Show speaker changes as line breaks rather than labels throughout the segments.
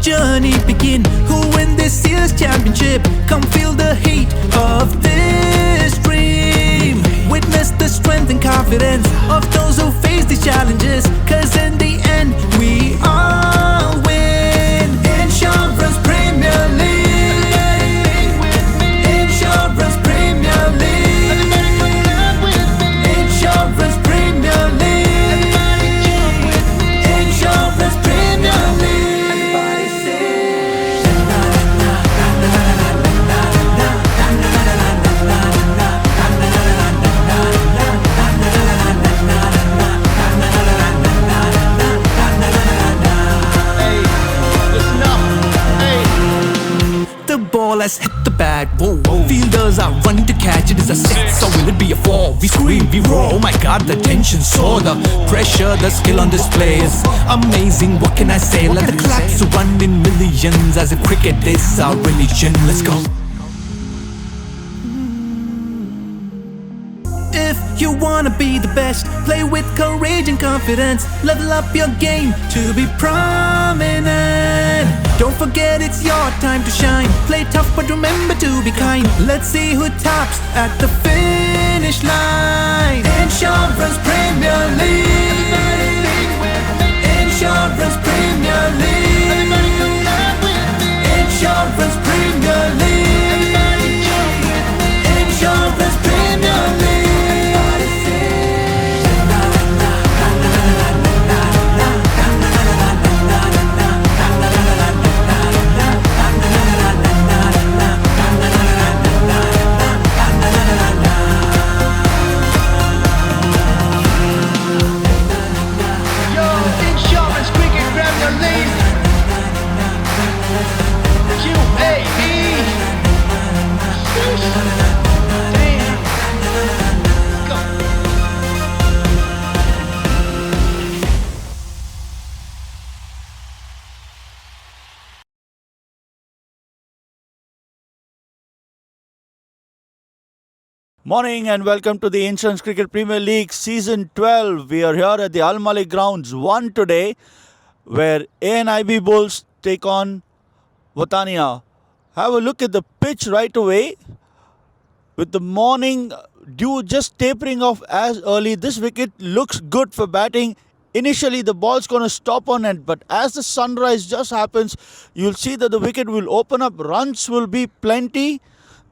journey begin. Who win this year's championship? Come feel the heat of this dream. Witness the strength and confidence of those who face these challenges. Cause in the end, we all win. Insurance Premier League. Insurance Premier League. Insurance Premier League. Insurance Premier League. Everybody say na na na na na na the ball has hit the bat, whoa, whoa. Fielders are running to catch it. It's a six, or will it be a four? We scream, we roar, oh my god, the tension soar. The pressure, the skill on display is amazing, what can I say? Let the claps run in millions, as if cricket is our religion. Let's go. If you wanna be the best, play with courage and confidence. Level up your game to be prominent. Don't forget it's your time to shine. Play tough but remember to be kind. Let's see who tops at the finish line. Insurance Premier League. Insurance Premier League. Insurance Premier League. Insurance Premier League.
Morning and welcome to the Insurance Cricket Premier League Season 12. We are here at the Al Malik grounds 1 today, where ANIB Bulls take on Watania. Have a look at the pitch right away. With the morning dew just tapering off as early, this wicket looks good for batting. Initially the ball's going to stop on it, but as the sunrise just happens, you'll see that the wicket will open up, runs will be plenty.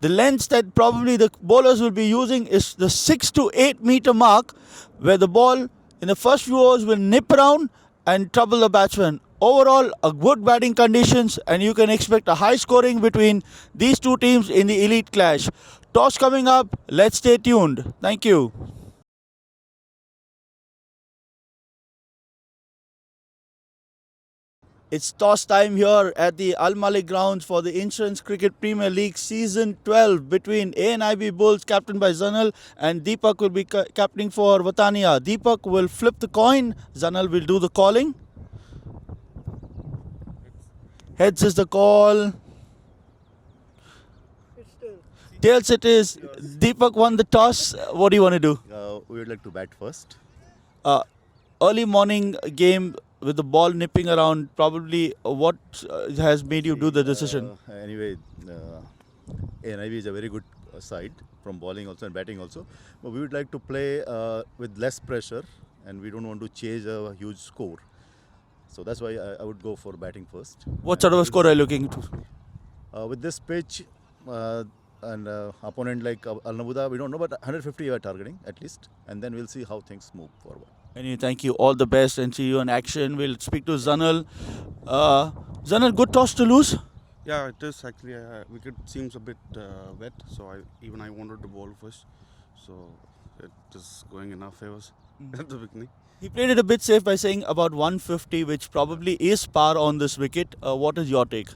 The lengths that probably the bowlers will be using is the 6 to 8 meter mark, where the ball in the first few overs will nip around and trouble the batsman. Overall, a good batting conditions, and you can expect a high scoring between these two teams in the elite clash. Toss coming up. Let's stay tuned. Thank you. It's toss time here at the Al Malik grounds for the Insurance Cricket Premier League Season 12 between ANIB Bulls, captained by Zanal, and Deepak will be captaining for Watania. Deepak will flip the coin. Zanal will do the calling. Heads is the call. Tails it is. Deepak won the toss. What do you want to do?
We would like to bat first.
Early morning game with the ball nipping around, probably what has made you do the decision?
Anyway, ANIB is a very good side from bowling also and batting also. But we would like to play with less pressure, and we don't want to chase a huge score. So that's why I would go for batting first.
What sort of a score are you looking to?
With this pitch and opponent like Al Nabuda, we don't know, but 150 we are targeting at least, and then we'll see how things move forward.
Anyway, thank you. All the best and see you in action. We'll speak to Zanal. Zanal, good toss to lose?
Yeah, it is actually. Wicket seems a bit wet, so I wanted to bowl first. So it is going in our favours at the beginning.
He played it a bit safe by saying about 150, which probably is par on this wicket. What is your take?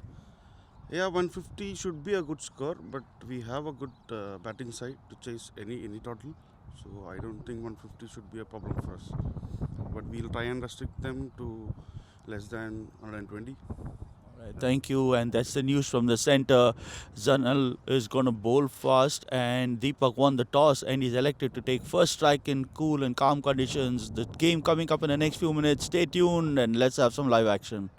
Yeah, 150 should be a good score, but we have a good batting side to chase any total. So I don't think 150 should be a problem for us. But we'll try and restrict them to less than 120.
Alright, thank you. And that's the news from the centre. Zanal is going to bowl fast, and Deepak won the toss and he's elected to take first strike in cool and calm conditions. The game coming up in the next few minutes. Stay tuned and let's have some live action.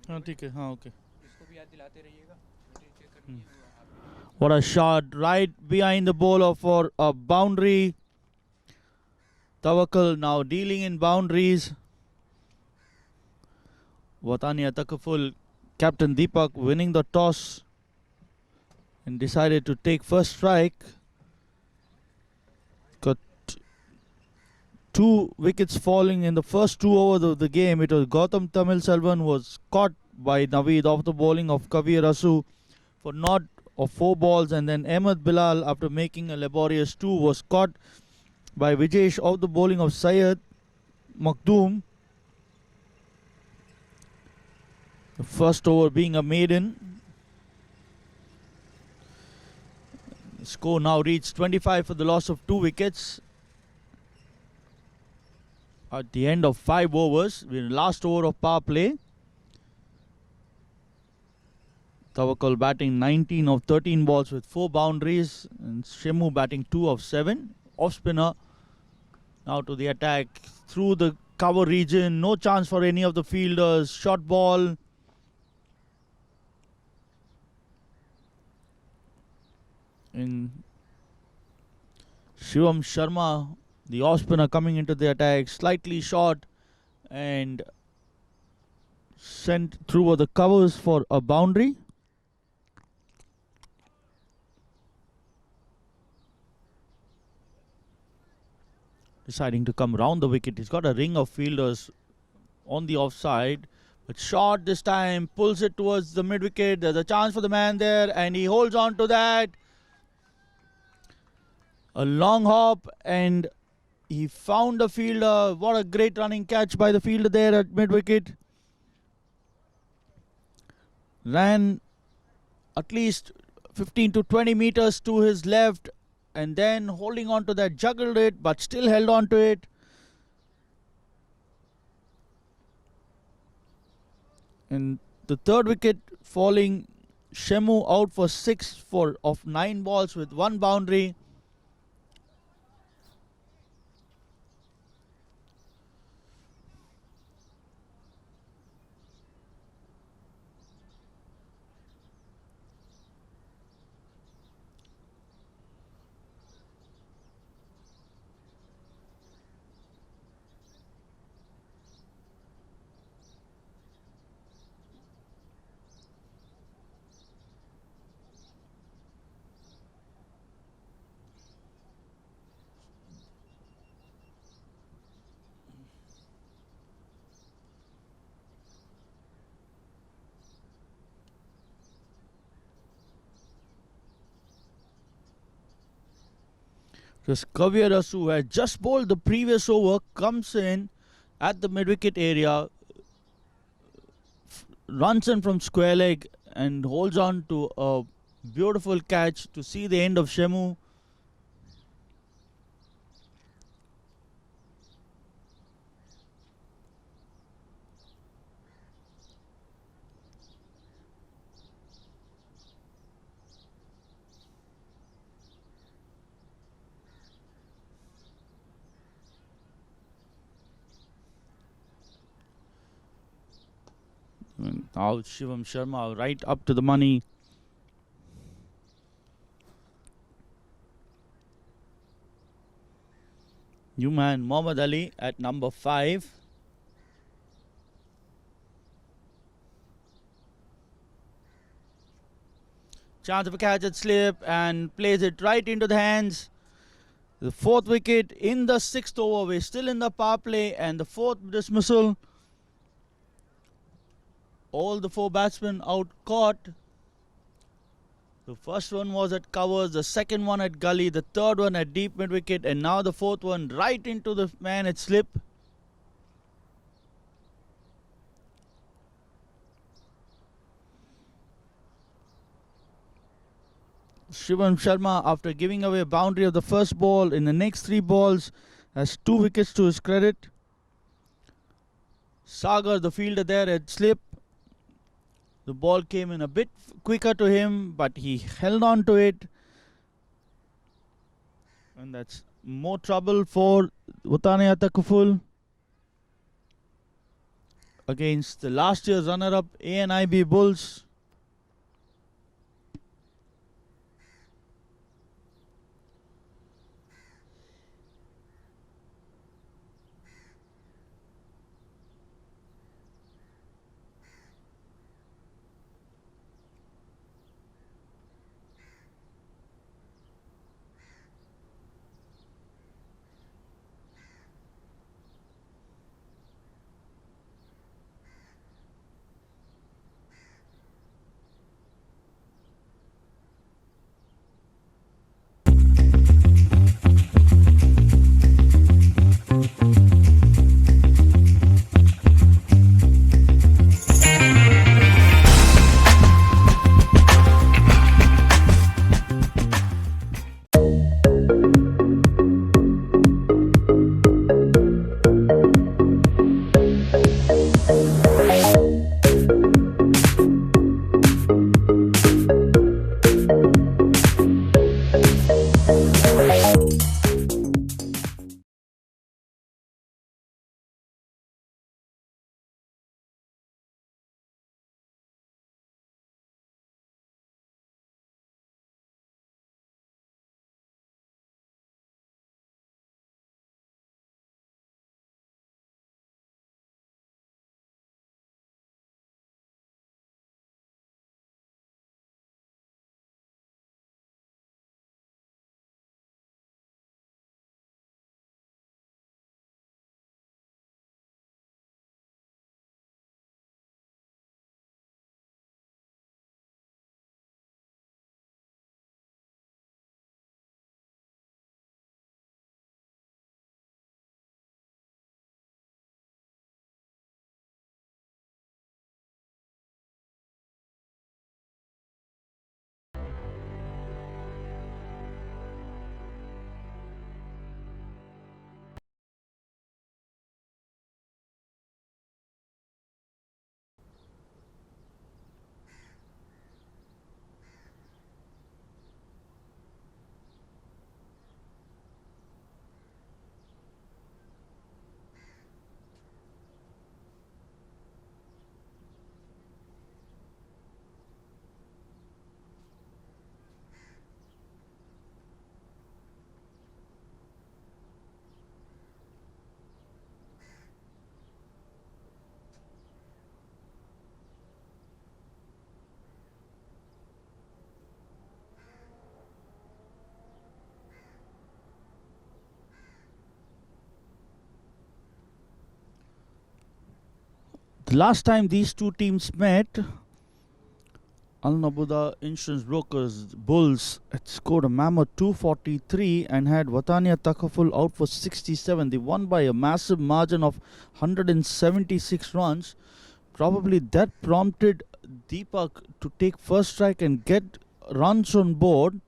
हाँ ठीक है हाँ okay What a shot right behind the bowler for a boundary. Tawakkal now dealing in boundaries. Watania Takaful, Captain Deepak winning the toss and decided to take first strike. Got 2 wickets falling in the first 2 overs of the game. It was Gautam Tamil Selvan was caught by Naveed off the bowling of Kavi Rasu for not of 4 balls, and then Ahmed Bilal, after making a laborious 2, was caught by Vijesh off the bowling of Syed Makhdoom. The first over being a maiden. The score now reached 25 for the loss of 2 wickets. At the end of 5 overs, we're in the last over of power play. Tawakkal batting 19 of 13 balls with 4 boundaries, and Shemu batting 2 of 7. Off spinner now to the attack through the cover region. No chance for any of the fielders. Short ball. In Shivam Sharma, the off spinner coming into the attack, slightly short and sent through the covers for a boundary. Deciding to come round the wicket. He's got a ring of fielders on the offside, but short this time, pulls it towards the mid wicket. There's a chance for the man there, and he holds on to that. A long hop, and he found the fielder. What a great running catch by the fielder there at mid wicket. Ran at least 15 to 20 meters to his left, and then holding on to that, juggled it, but still held on to it. And the third wicket falling, Shemu out for 6 of 9 balls with 1 boundary. Because Kavya Rasu, who had just bowled the previous over, comes in at the mid-wicket area, runs in from square leg and holds on to a beautiful catch to see the end of Shemu. Now Shivam Sharma right up to the money. New man Mohammad Ali at number 5. Chance of a catch at slip and plays it right into the hands. The 4th wicket in the 6th over. We're still in the power play, and the 4th dismissal. All the 4 batsmen out caught. The first one was at covers, the second one at gully, the third one at deep mid wicket, and now the 4th one right into the man at slip. Shivam Sharma, after giving away a boundary of the first ball, in the next 3 balls has 2 wickets to his credit. Sagar, the fielder there at slip. The ball came in a bit quicker to him, but he held on to it. And that's more trouble for Watania Takaful. against the last year's runner-up ANIB Bulls. The last time these two teams met, Al Nabuda Insurance Brokers Bulls had scored a mammoth 243 and had Watania Takaful out for 67. They won by a massive margin of 176 runs. Probably that prompted Deepak to take first strike and get runs on board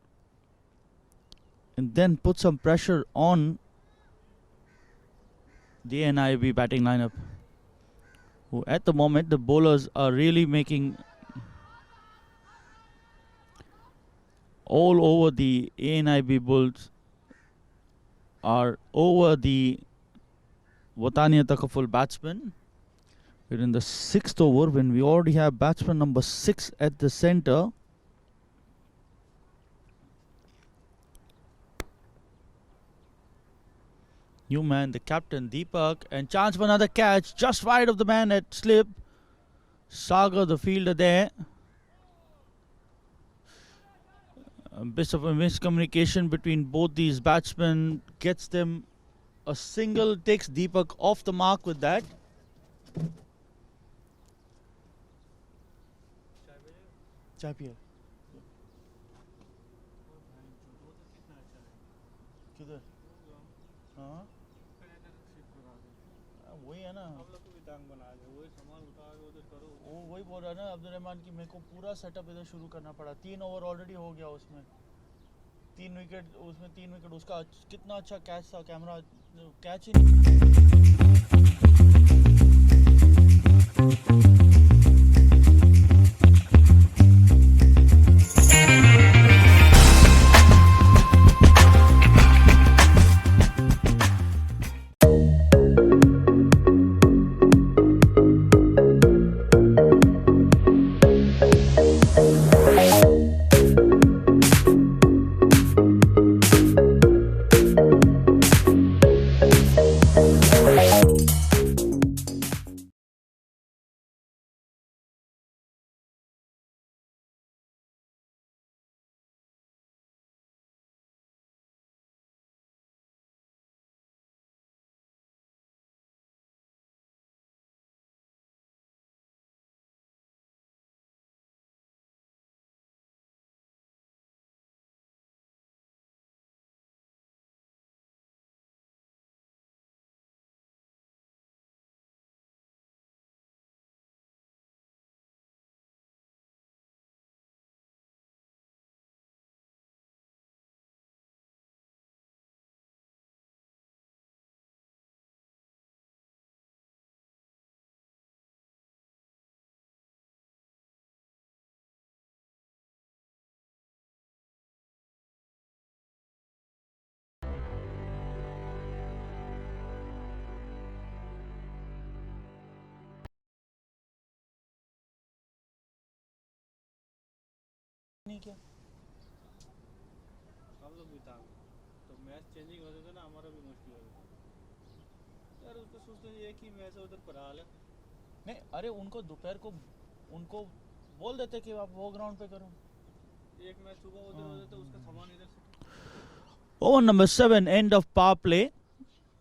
and then put some pressure on the NIB batting lineup, who at the moment the bowlers are really making all over the ANIB Bulls are over the Watania Takaful batsman. We're in the 6th over when we already have batsman number 6 at the center. New man, the captain Deepak, and chance for another catch just wide of the man at slip. Sagar, the fielder, there. A bit of a miscommunication between both these batsmen gets them a single, takes Deepak off the mark with that. चाय पिए किधर हाँ वही है ना वो वही बोल रहा है ना अब्दुल रहमान की मेरे को पूरा सेटअप इधर शुरू करना पड़ा 3 ओवर ऑलरेडी हो गया उसमें 3 विकेट उसका कितना अच्छा कैच था कैमरा कैच ही नहीं किया
हम लोग भी था तो मैच चेंजिंग होते थे ना हमारा भी मुश्किल हो जाता यार उसको सोचते ये कि मैच उधर पर हाल है
नहीं अरे उनको दोपहर को उनको बोल देते कि आप वो ग्राउंड पे करो
एक मैच सुबह उधर हो जाता उसका सामान इधर से
Over number 7, end of power play,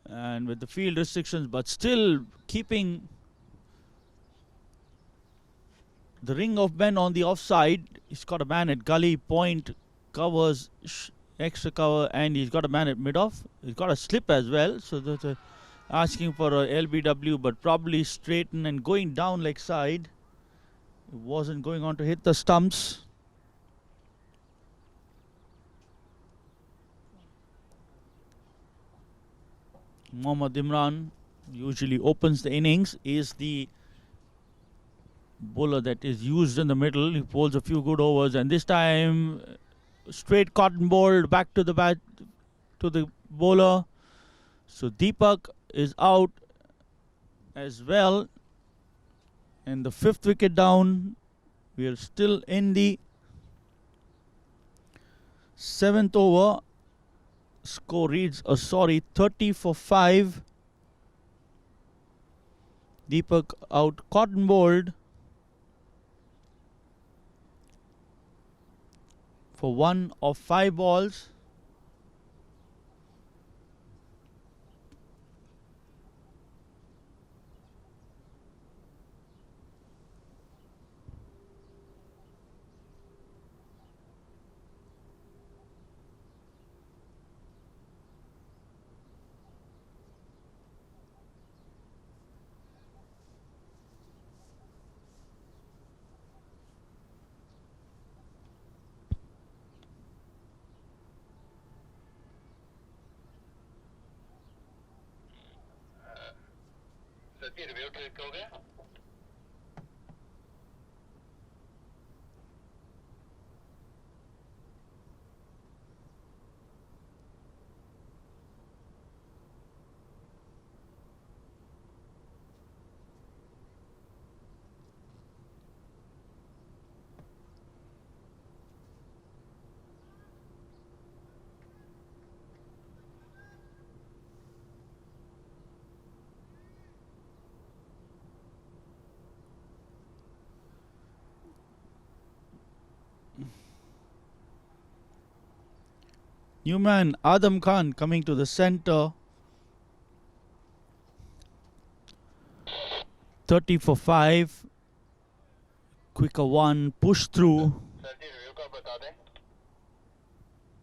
and with the field restrictions, but still keeping the ring of men on the offside. He's got a man at gully point, covers extra cover, and he's got a man at mid off. He's got a slip as well, so that's asking for a LBW, but probably straighten and going down leg side. It wasn't going on to hit the stumps. Mohammad Imran usually opens the innings, is the bowler that is used in the middle. He bowls a few good overs, and this time straight cotton bowled back to the bat to the bowler. So Deepak is out as well, and the 5th wicket down. We are still in the 7th over. Score reads 30 for 5. Deepak out cotton bowled for 1 of 5 balls. New man Adam Khan coming to the center. 30 for 5. Quicker one, push through.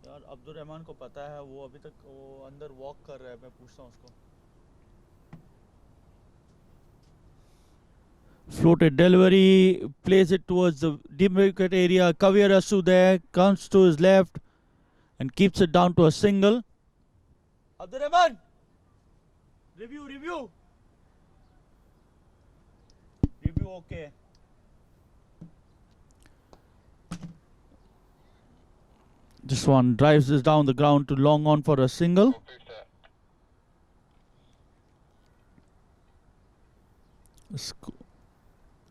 यार अब्दुल रहमान को पता है वो अभी तक वो अंदर walk कर रहा है मैं पूछता हूँ उसको Floated delivery, plays it towards the deep wicket area. Kavir Asu there, comes to his left and keeps it down to a single. Abdur Rahman! Review. Review okay. This one drives this down the ground to long on for a single.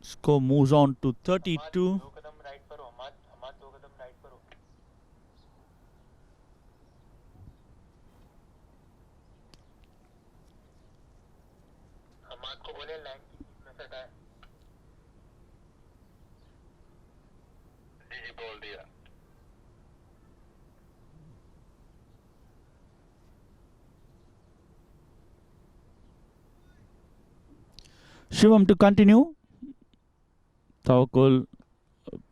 Score moves on to 32. Shivam to continue. Tawakkul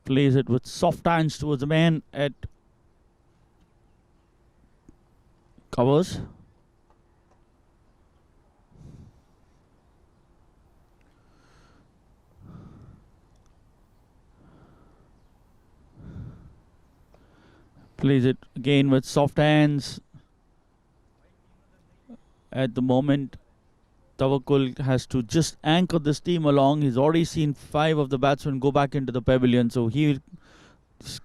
plays it with soft hands towards the man at covers. Plays it again with soft hands. At the moment, Tawakkul has to just anchor this team along. He's already seen 5 of the batsmen go back into the pavilion, so he's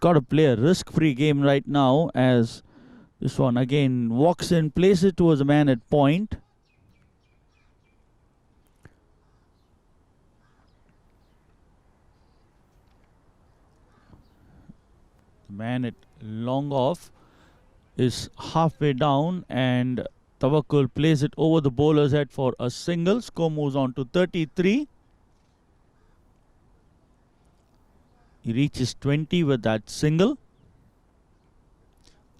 got to play a risk-free game right now as this one again walks in, plays it towards the man at point. The man at long off is halfway down and Tawakkul plays it over the bowler's head for a single. Score moves on to 33. He reaches 20 with that single.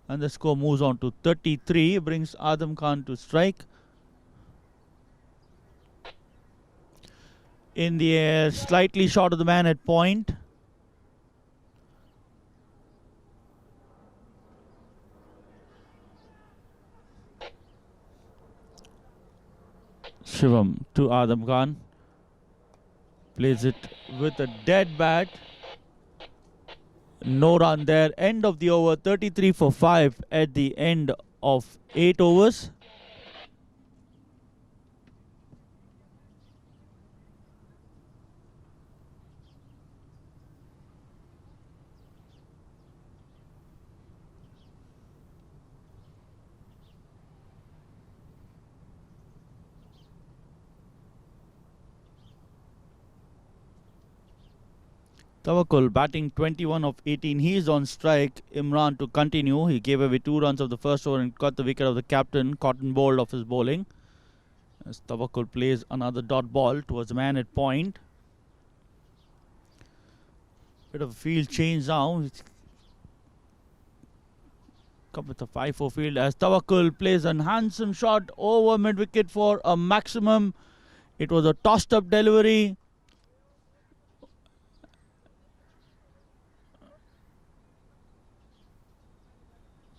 And the score moves on to 33. Brings Adam Khan to strike. In the air, slightly short of the man at point. Shivam to Adam Khan. Plays it with a dead bat. No run there. End of the over. 33 for 5 at the end of 8 overs. Tawakkul batting 21 of 18. He is on strike. Imran to continue. He gave away 2 runs of the first over and got the wicket of the captain, cotton bowled off his bowling. As Tawakkul plays another dot ball towards the man at point. Bit of a field change now. Come with a 5-4 field as Tawakkul plays a handsome shot over mid wicket for a maximum. It was a tossed up delivery.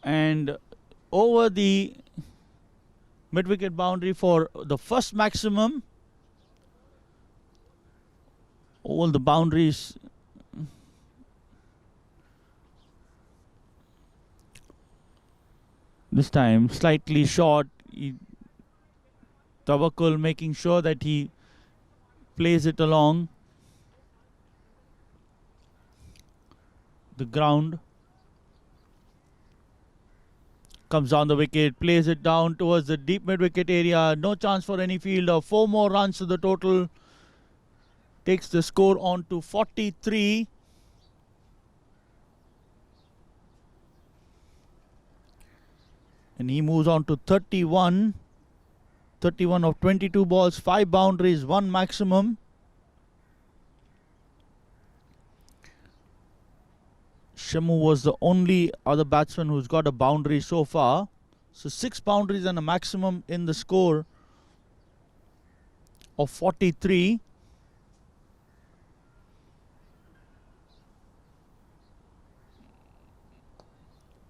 And over the mid-wicket boundary for the first maximum. All the boundaries. This time slightly short. Tawakkul making sure that he plays it along the ground. Comes on the wicket, plays it down towards the deep mid-wicket area. No chance for any fielder. 4 more runs to the total. Takes the score on to 43. And he moves on to 31. 31 of 22 balls, 5 boundaries, 1 maximum. Shamu was the only other batsman who's got a boundary so far. So 6 boundaries and a maximum in the score of 43.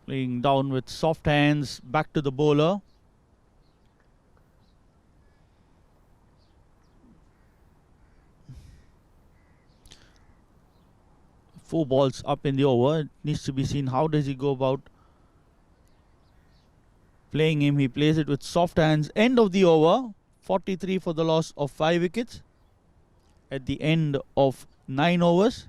Playing down with soft hands, back to the bowler. Four balls up in the over. It needs to be seen how does he go about playing him. He plays it with soft hands. End of the over. 43 for the loss of 5 wickets at the end of 9 overs.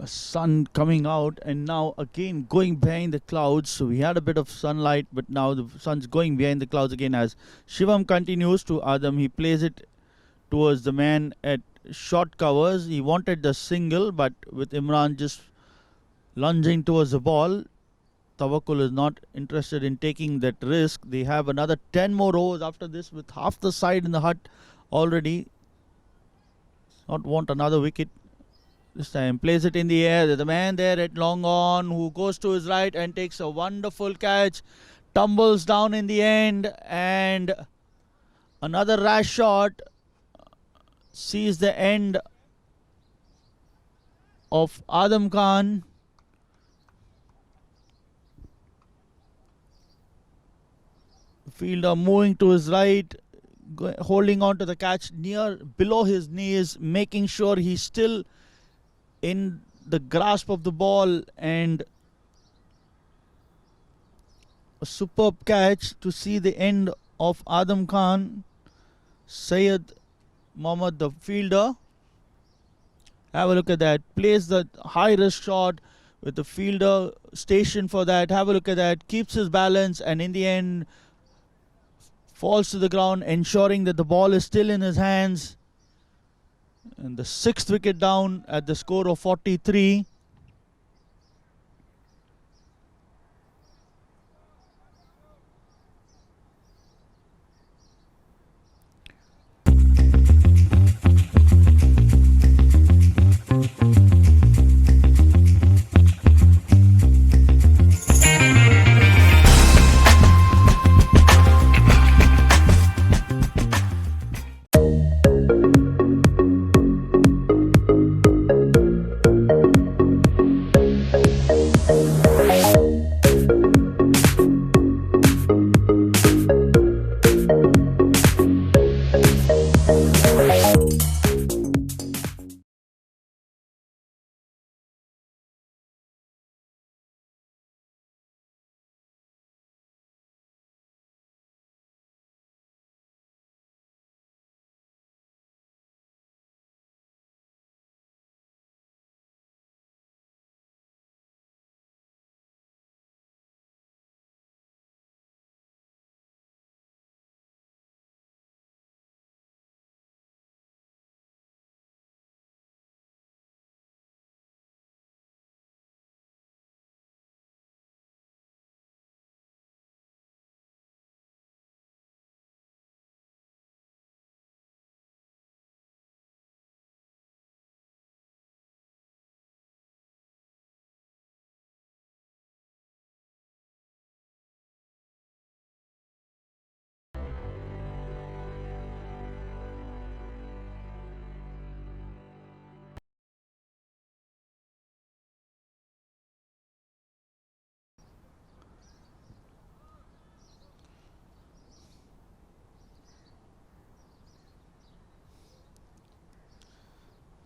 sun coming out, and now again going behind the clouds. So we had a bit of sunlight, but now the sun's going behind the clouds again as Shivam continues to Adam. He plays it towards the man at short covers. He wanted the single, but with Imran just lunging towards the ball, Tawakkul is not interested in taking that risk. They have another 10 more overs after this with half the side in the hut already. Not want another wicket. This time plays it in the air. There's a man there at long on who goes to his right and takes a wonderful catch. Tumbles down in the end, and another rash shot sees the end of Adam Khan. Fielder moving to his right, holding on to the catch near below his knees, making sure he's still in the grasp of the ball, and a superb catch to see the end of Adam Khan. Syed Mohammad, the fielder, have a look at that, plays the high risk shot with the fielder stationed for that. Have a look at that, keeps his balance, and in the end falls to the ground, ensuring that the ball is still in his hands. And the 6th wicket down at the score of 43.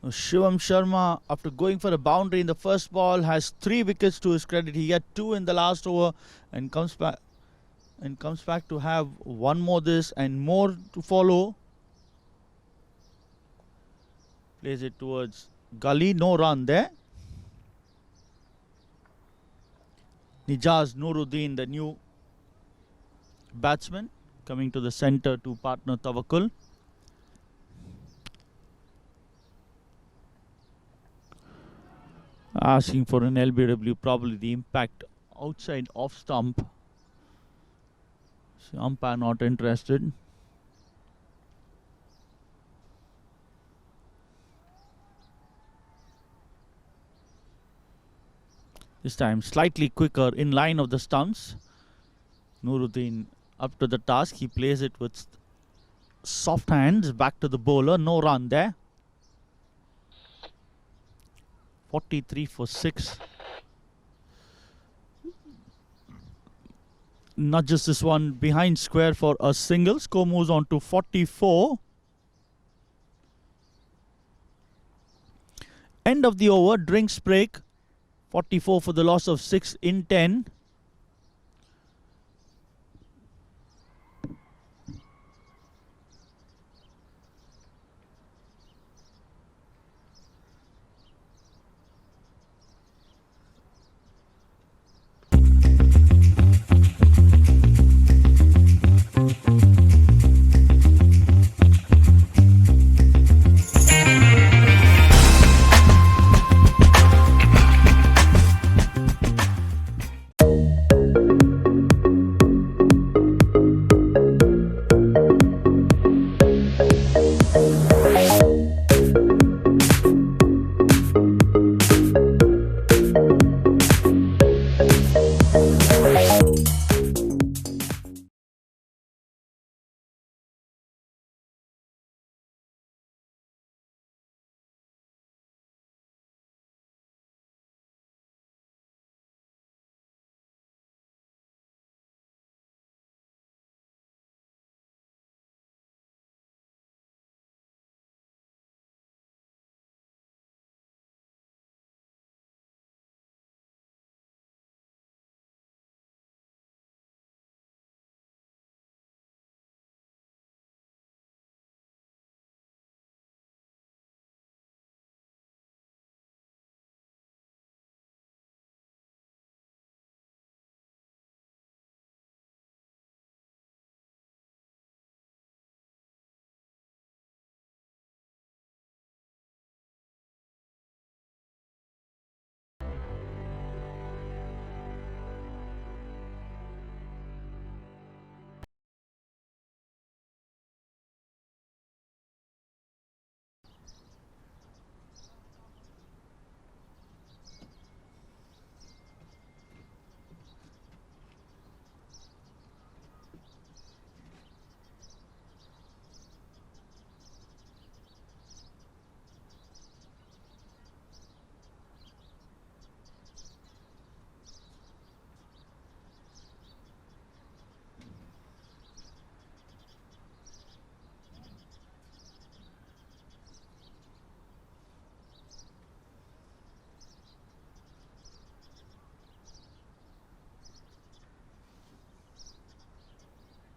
Shivam Sharma, after going for a boundary in the first ball, has 3 wickets to his credit. He had 2 in the last over and comes back to have 1 more this and more to follow. Plays it towards Gully, no run there. Nijaz Nuruddin, the new batsman, coming to the centre to partner Tawakkul. Asking for an LBW, probably the impact outside off stump. So umpire not interested. This time slightly quicker in line of the stumps. Nuruddin up to the task. He plays it with soft hands back to the bowler. No run there. 43 for 6. Nudges this one behind square for a single. Score moves on to 44. End of the over. Drinks break. 44 for the loss of 6 in 10.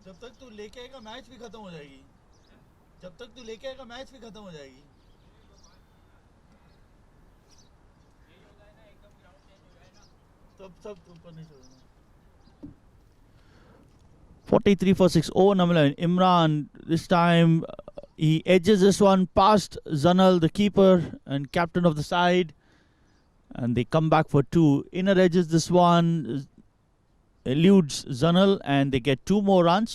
जब तक तू लेके आएगा match भी खत्म हो जाएगी जब तक तू लेके आएगा मैच भी खत्म हो जाएगी तब सब ऊपर नहीं छोड़ना 43 for 6 over number 11 Imran this time he edges this one past Zanal the keeper and captain of the side and they come back for two inner edges this one eludes Zanal and they get two more runs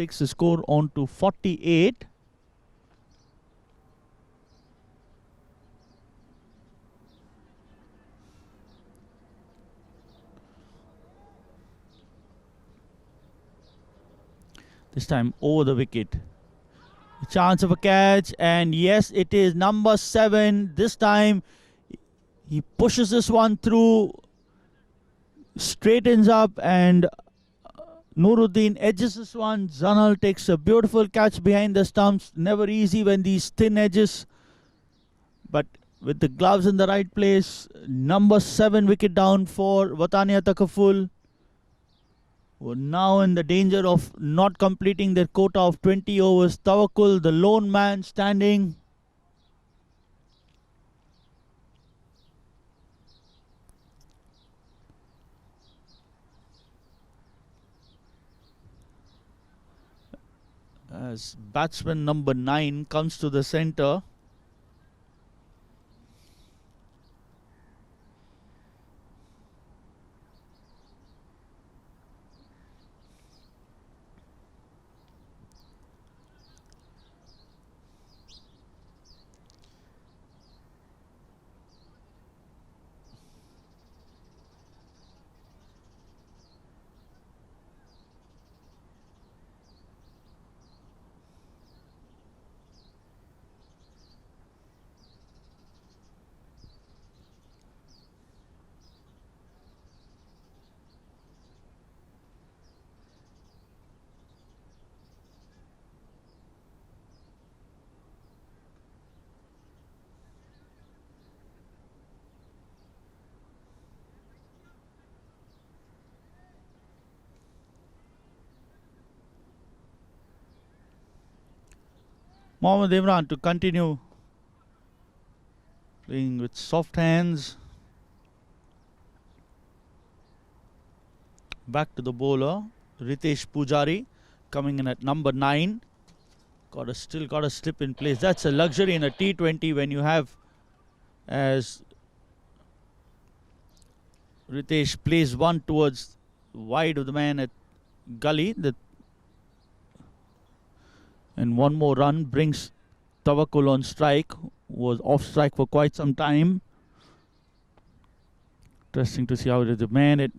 takes the score on to 48 this time over the wicket. A chance of a catch, and yes, it is number 7. This time he pushes this one through, straightens up, and Nuruddin edges this one. Zanal takes a beautiful catch behind the stumps. Never easy when these thin edges, but with the gloves in the right place, number 7 wicket down for Watania Takaful. Were now in the danger of not completing their quota of 20 overs. Tawakkul, the lone man standing. As batsman number 9 comes to the centre. Mohammad Imran to continue playing with soft hands. Back to the bowler, Ritesh Pujari coming in at number 9. Still got a slip in place. That's a luxury in a T20 when you have, as Ritesh plays one towards wide of the man at gully. And one more run brings Tawakkul on strike. Was off strike for quite some time. Interesting to see how it is. The man at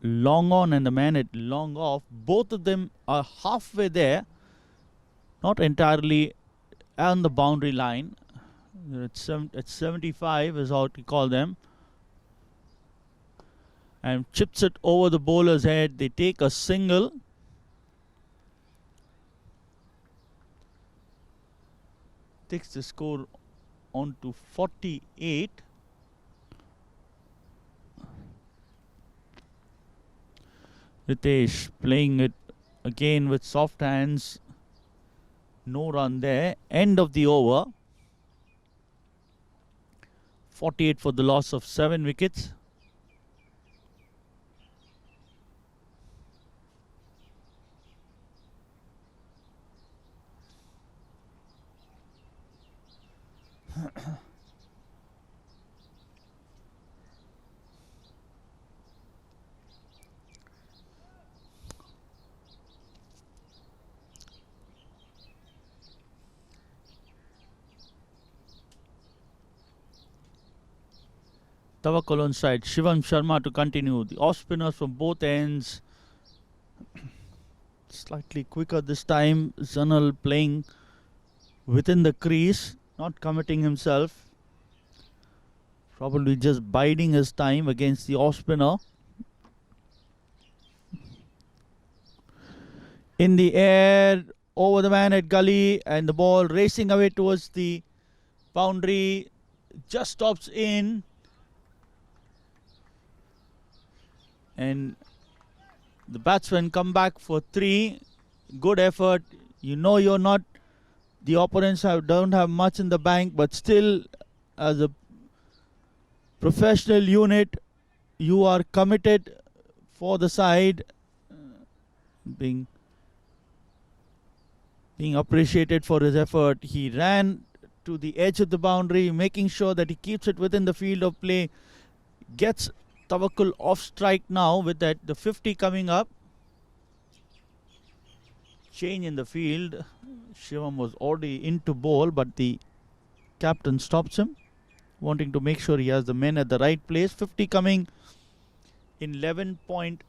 long on and the man at long off, both of them are halfway there, not entirely on the boundary line. At 75 is how to call them. And chips it over the bowler's head. They take a single. Takes the score on to 48. Ritesh playing it again with soft hands. No run there. End of the over. 48 for the loss of 7 wickets. Tawakkul on side. Shivam Sharma to continue. The off spinners from both ends. Slightly quicker this time. Zanal playing within the crease, not committing himself. Probably just biding his time against the off spinner. In the air, over the man at gully, and the ball racing away towards the boundary. Just stops in. And the batsmen come back for 3. good effort. You know you're not, the opponents don't have much in the bank, but still, as a professional unit, you are committed for the side, being appreciated for his effort. He ran to the edge of the boundary, making sure that he keeps it within the field of play. Gets Tawakkul off strike now with that the 50 coming up. Change in the field. Shivam was already into ball, but the captain stops him, wanting to make sure he has the men at the right place. 50 coming in 11.2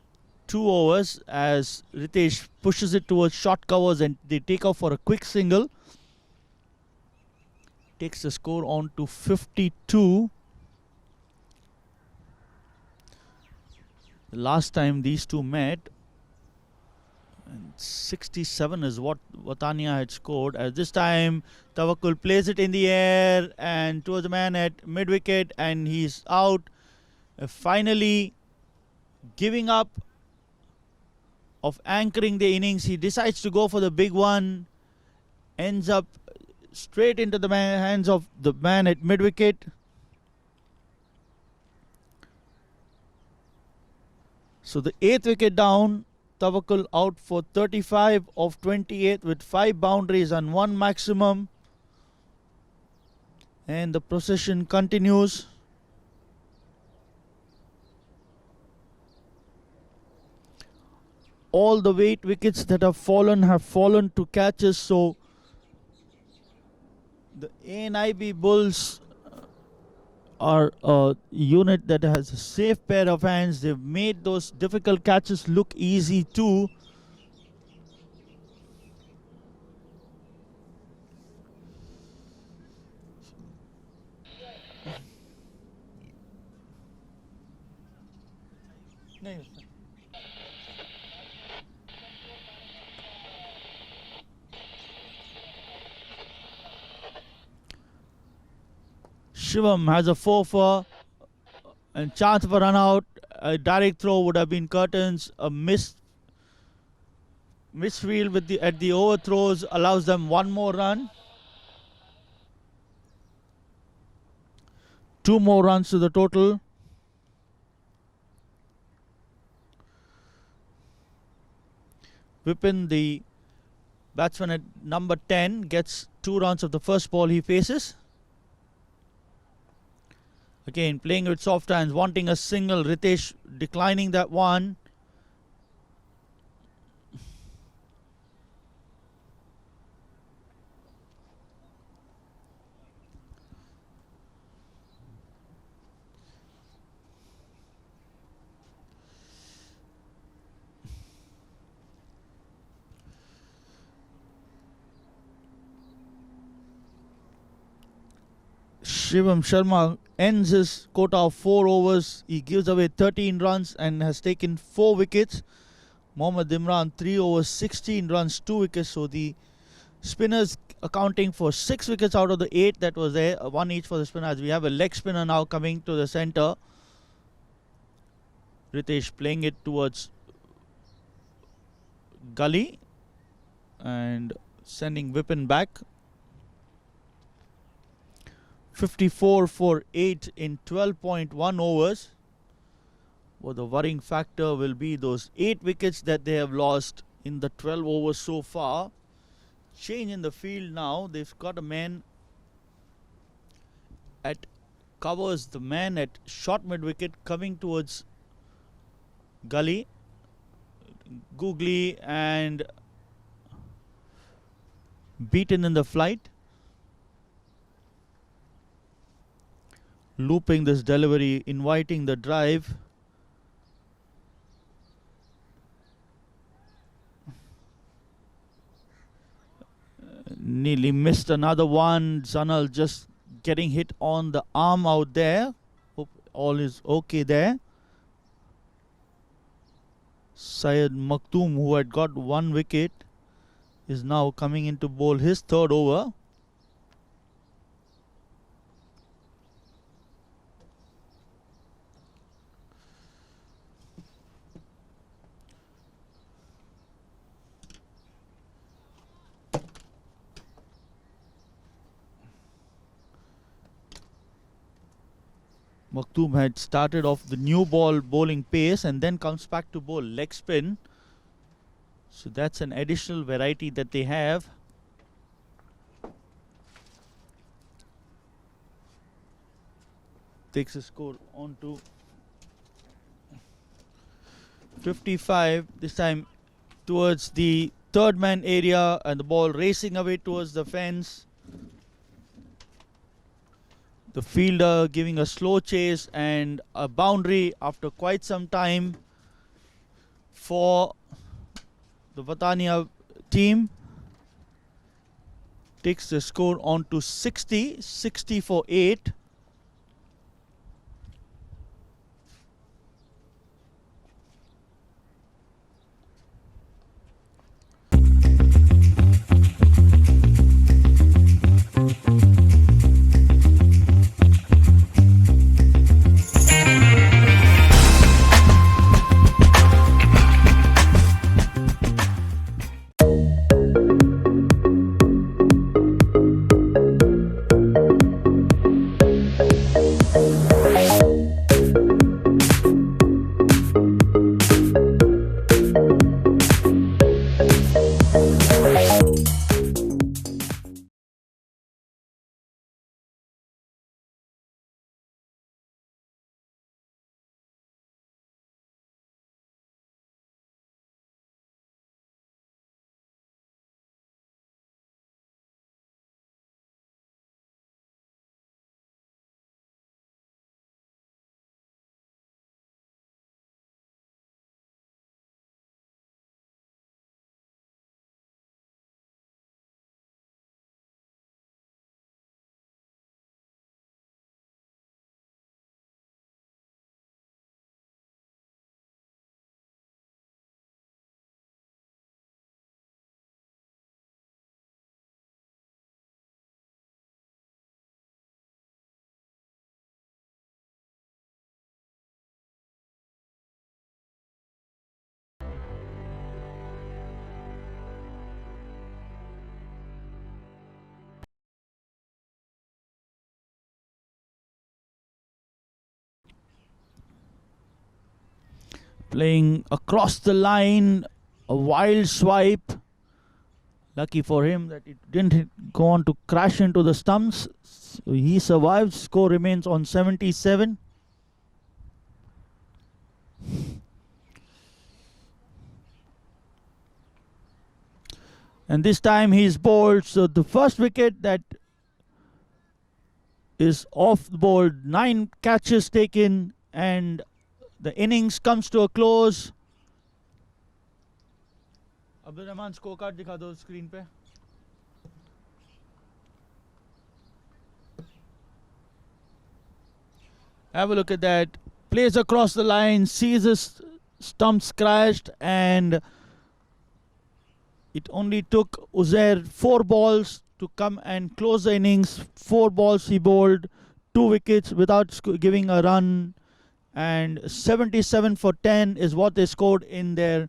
overs as Ritesh pushes it towards short covers and they take off for a quick single. Takes the score on to 52. The last time these two met, and 67 is what Watania had scored. As this time, Tawakkul plays it in the air and towards the man at mid wicket, and he's out. Finally, giving up of anchoring the innings, he decides to go for the big one. Ends up straight into the hands of the man at mid wicket. So the 8th wicket down. Tawakkul out for 35 of 28 with 5 boundaries and 1 maximum. And the procession continues. All the 8 wickets that have fallen to catches. So the ANIB Bulls are a unit that has a safe pair of hands. They've made those difficult catches look easy too. Shivam has a 4 and chance of a run out. A direct throw would have been curtains. A misfield with at the overthrows allows them 1 more run. 2 more runs to the total. Vipin, the batsman at number 10, gets 2 runs of the first ball he faces. Again, playing with soft hands, wanting a single. Ritesh declining that one. Shivam Sharma ends his quota of 4 overs. He gives away 13 runs and has taken 4 wickets. Mohammad Imran 3 overs, 16 runs, 2 wickets. So the spinners accounting for 6 wickets out of the 8 that was there. 1 each for the spinners. We have a leg spinner now coming to the center. Ritesh playing it towards Gully and sending Vipin back. 54 for 8 in 12.1 overs. Well, the worrying factor will be those 8 wickets that they have lost in the 12 overs so far. Change in the field now. They've got a man at covers, the man at short mid wicket coming towards Gully. Googly and beaten in the flight. Looping this delivery, inviting the drive. Nearly missed another one. Zanal just getting hit on the arm out there. Hope all is okay there. Syed Maktoum, who had got 1 wicket, is now coming in to bowl his 3rd over. Maktoum had started off the new ball bowling pace and then comes back to bowl leg spin. So that's an additional variety that they have. Takes a score on to 55. This time towards the third man area and the ball racing away towards the fence. The fielder giving a slow chase and a boundary after quite some time for the Watania team. Takes the score on to 60 for 8. Playing across the line, a wild swipe. Lucky for him that it didn't go on to crash into the stumps. So he survived. Score remains on 77. And this time he's bowled. So the first wicket that is off the board. 9 catches taken and the innings comes to a close. Abdul Rahman scorecard दिखा दो screen पे. Have a look at that. Plays across the line, sees his stumps crashed, and it only took Uzair 4 balls to come and close the innings. 4 balls he bowled, 2 wickets without giving a run, and 77 for 10 is what they scored in their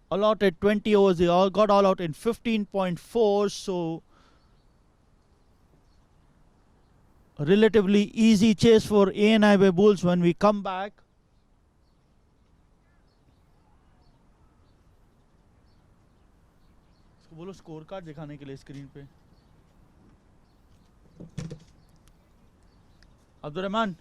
allotted 20 overs. They all got all out in 15.4, so a relatively easy chase for ANIB Bulls when we come back. इसको बोलो score card दिखाने के लिए screen पे. Abdul Rahman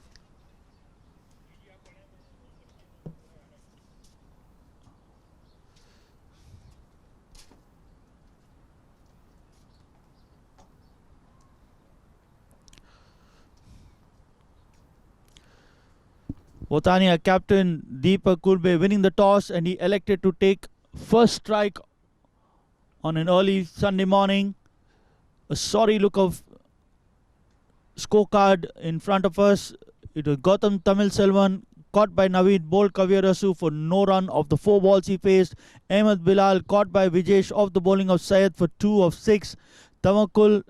Watania captain Deepak Kulbe winning the toss, and he elected to take first strike on an early Sunday morning. A sorry look of scorecard in front of us. It was Gautam Tamil Selvan caught by Naveed, bowled Kavirasu for no run of the 4 balls he faced. Ahmed Bilal caught by Vijesh off the bowling of Syed for 2 of 6. Tawakkul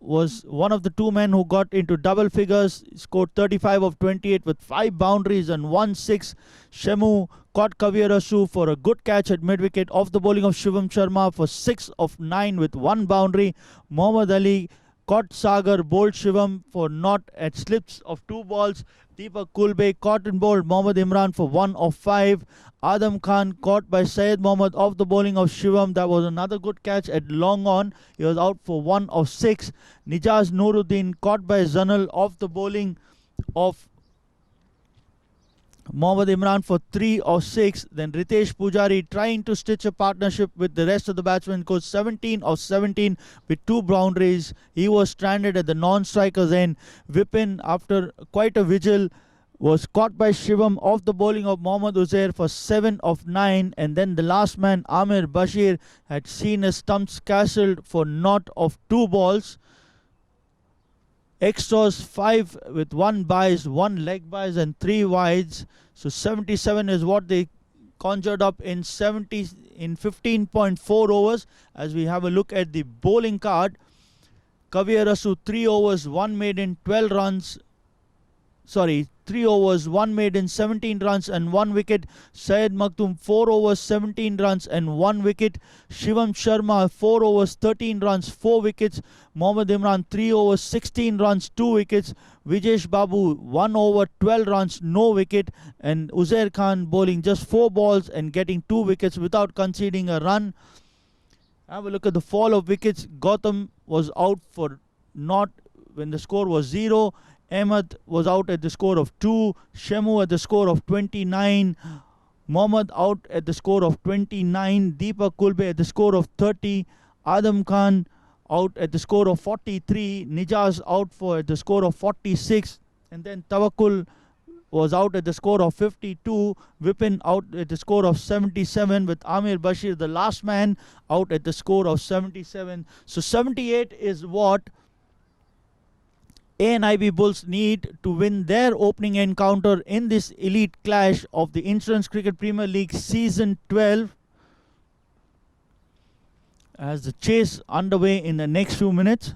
was one of the 2 men who got into double figures. He scored 35 of 28 with 5 boundaries and 1 6. Shemu caught Kavirasu for a good catch at mid-wicket off the bowling of Shivam Sharma for 6 of 9 with 1 boundary. Mohammad Ali caught Sagar, bowled Shivam for not at slips of 2 balls. Deepak Kulbe caught and bowled Mohammad Imran for 1 of 5. Adam Khan caught by Syed Mohammad off the bowling of Shivam. That was another good catch at long on. He was out for 1 of 6. Nijaz Nuruddin caught by Zanal off the bowling of Mohammad Imran for 3 of 6. Then Ritesh Pujari trying to stitch a partnership with the rest of the batsmen goes 17 of 17 with 2 boundaries. He was stranded at the non-strikers end. Vipin, after quite a vigil, was caught by Shivam off the bowling of Mohammad Uzair for 7 of 9. And then the last man, Amir Bashir, had seen his stumps castled for naught of 2 balls. Extras 5 with 1 byes, 1 leg byes and 3 wides. So 77 is what they conjured up in 15.4 overs. As we have a look at the bowling card, Kavya Rasu 3 overs, 1 maiden, 12 runs. 3 overs, 1 maiden, 17 runs and 1 wicket. Syed Maktoum 4 overs, 17 runs and 1 wicket. Shivam Sharma 4 overs, 13 runs, 4 wickets. Mohammad Imran 3 overs, 16 runs, 2 wickets. Vijesh Babu 1 over, 12 runs, no wicket. And Uzair Khan bowling just 4 balls and getting 2 wickets without conceding a run. Have a look at the fall of wickets. Gautam was out for naught when the score was 0. Ahmed was out at the score of 2. Shemu at the score of 29. Mohammad out at the score of 29. Deepak Kulbe at the score of 30. Adam Khan out at the score of 43. Nijaz out for at the score of 46. And then Tawakkul was out at the score of 52. Vipin out at the score of 77 with Amir Bashir, the last man, out at the score of 77. So 78 is what ANIB Bulls need to win their opening encounter in this elite clash of the Insurance Cricket Premier League Season 12. As the chase underway in the next few minutes.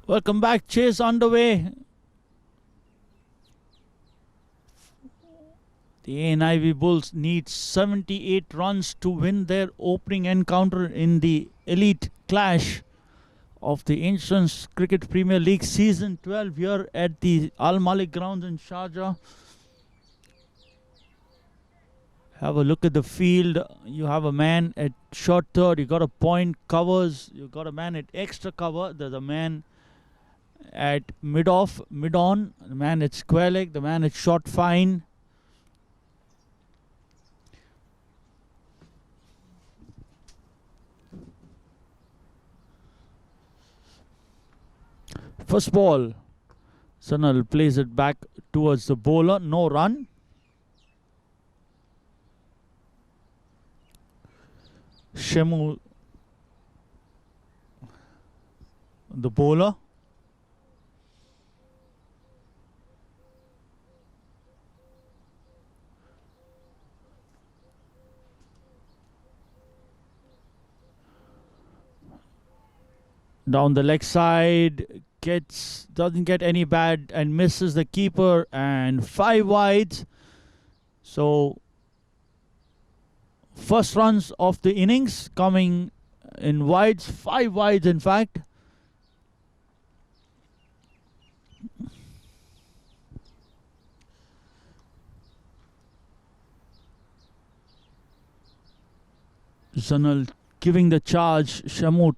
Welcome back. Chase underway. The ANIB Bulls need 78 runs to win their opening encounter in the elite clash of the Insurance Cricket Premier League Season 12 here at the Al Malik grounds in Sharjah. Have a look at the field. You have a man at short third. You got a point covers. You got a man at extra cover. There's a man at mid-off, mid-on. The man at square leg. The man at short fine. First ball. Sanal plays it back towards the bowler. No run. Shemu, the bowler. Down the leg side, doesn't get any bad and misses the keeper, and 5 wides. So first runs of the innings coming in wides, 5 wides in fact. Zanal giving the charge. Shamu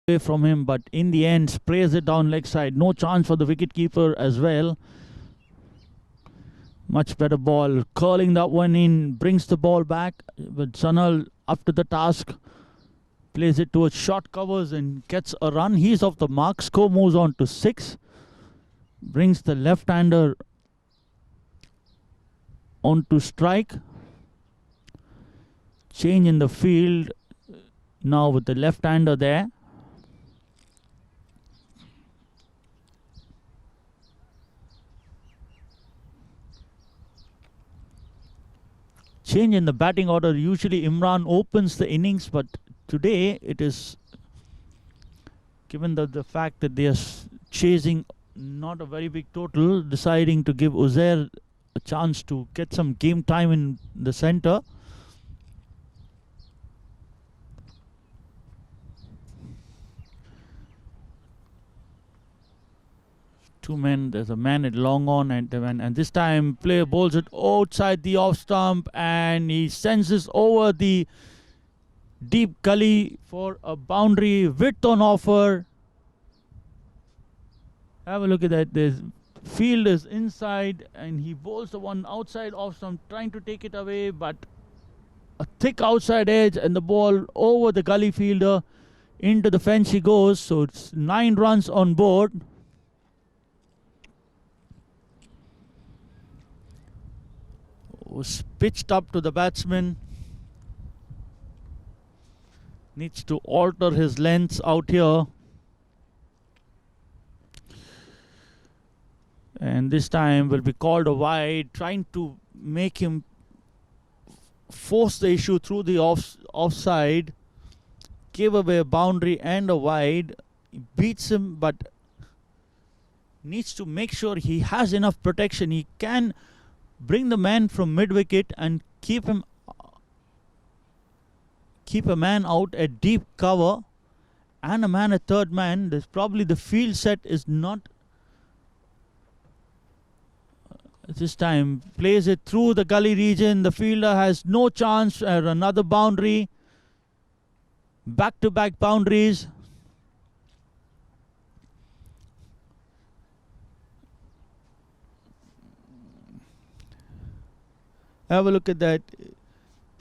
away from him, but in the end sprays it down leg side. No chance for the wicketkeeper as well. Much better ball. Curling that one in, brings the ball back. But Sanal up to the task. Plays it towards short covers and gets a run. He's off the mark. Score moves on to 6. Brings the left-hander onto strike. Change in the field now with the left-hander there. Change in the batting order. Usually Imran opens the innings, but today it is, given the fact that they are chasing not a very big total, deciding to give Uzair a chance to get some game time in the centre. Two men, there's a man at long on, and this time player bowls it outside the off stump, and he sends this over the deep gully for a boundary. Width on offer. Have a look at that. The field is inside, and he bowls the one outside off stump, trying to take it away, but a thick outside edge, and the ball over the gully fielder into the fence he goes. So it's 9 runs on board. was pitched up to the batsman. Needs to alter his lengths out here. And this time will be called a wide, trying to make him force the issue through the offside. Gave away a boundary and a wide. He beats him, but needs to make sure he has enough protection. He can bring the man from mid-wicket and keep a man out at deep cover and a man at third man. There's probably the field set is not this time. Plays it through the gully region. The fielder has no chance. Another boundary. Back-to-back boundaries. Have a look at that.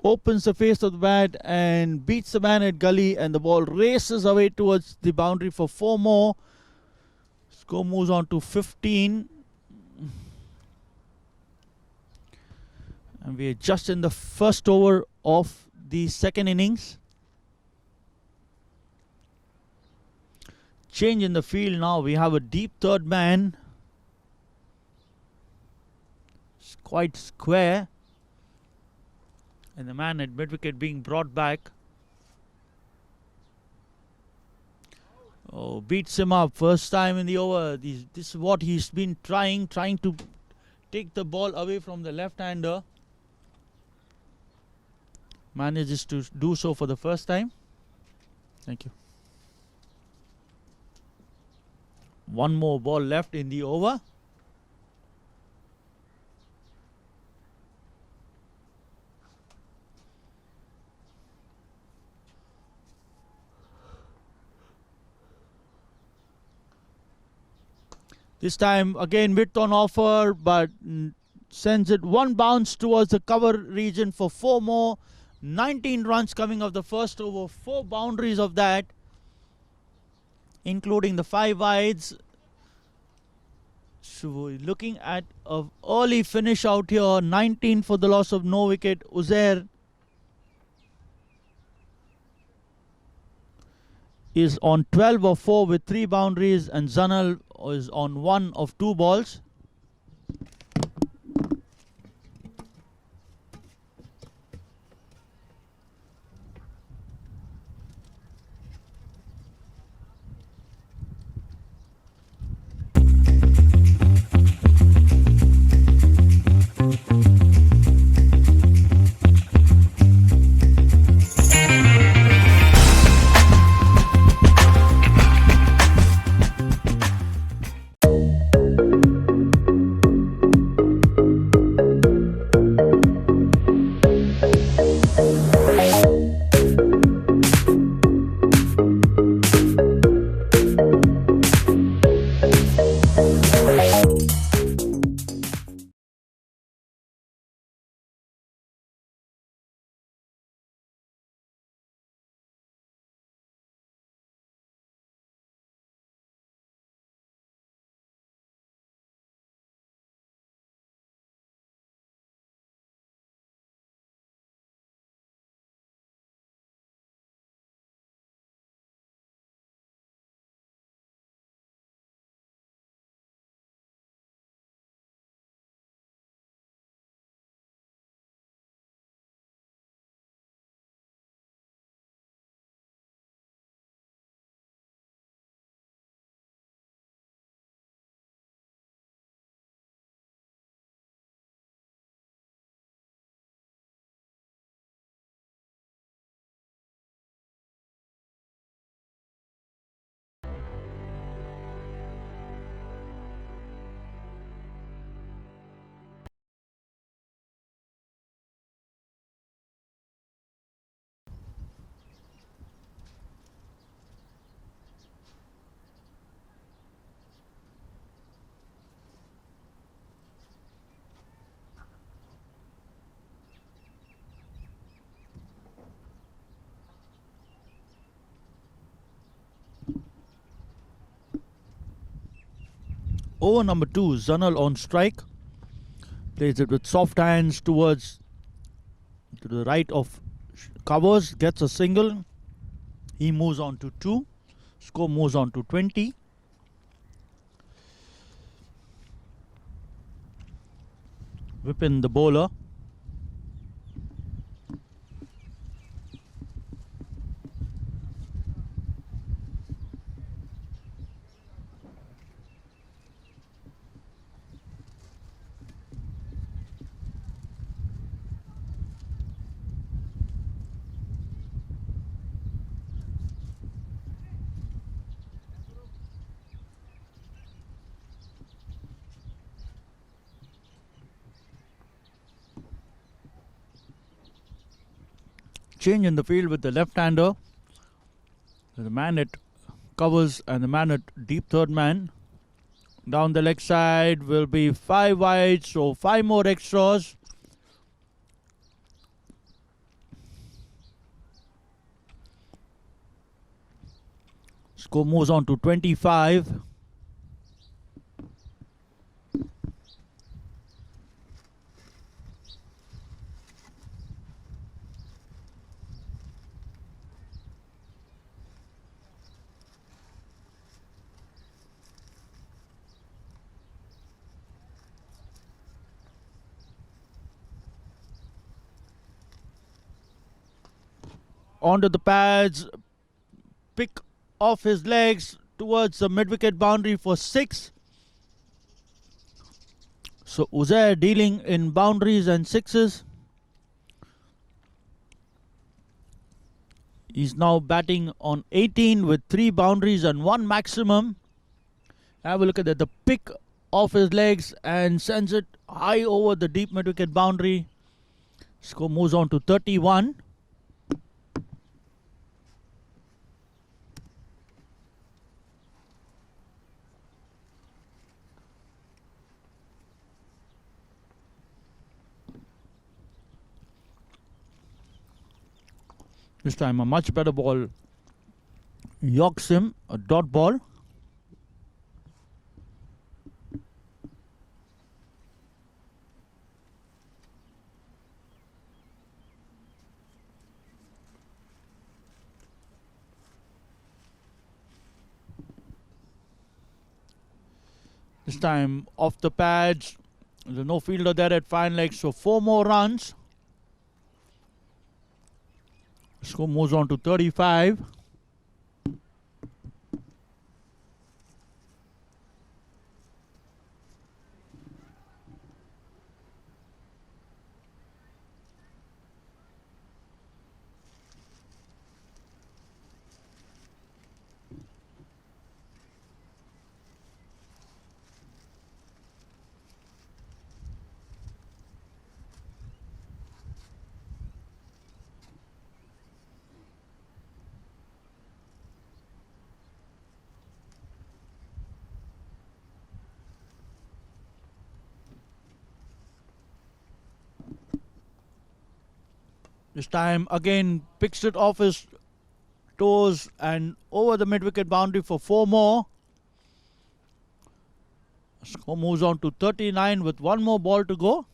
Opens the face of the bat and beats the man at gully, and the ball races away towards the boundary for 4 more. Score moves on to 15. And we are just in the first over of the second innings. Change in the field now. We have a deep third man. It's quite square. And the man at mid-wicket being brought back. Oh, beats him up. First time in the over. This is what he's been trying to take the ball away from the left-hander. Manages to do so for the first time. Thank you. One more ball left in the over. This time again width on offer, but sends it one bounce towards the cover region for 4 more. 19 runs coming off the first over, 4 boundaries of that, including the 5 wides. So looking at an early finish out here. 19 for the loss of no wicket. Uzair is on 12 of 4 with 3 boundaries, and Zanal is on 1 of 2 balls. Over number 2, Zanal on strike. Plays it with soft hands towards to the right of covers, gets a single. He moves on to 2. Score moves on to 20. Whip in the bowler. Change in the field with the left-hander. The man at covers and the man at deep third man. Down the leg side will be 5 wide, so 5 more extras. Score moves on to 25. Onto the pads, pick off his legs towards the mid-wicket boundary for 6. So Uzair dealing in boundaries and 6s. He's now batting on 18 with 3 boundaries and 1 maximum. Have a look at that, the pick off his legs and sends it high over the deep mid-wicket boundary. Score moves on to 31. This time a much better ball yorks him, a dot ball. This time off the pads. There's no fielder there at fine legs, so 4 more runs. Score moves on to 35. This time again picks it off his toes and over the mid-wicket boundary for 4 more. Score moves on to 39 with 1 more ball to go.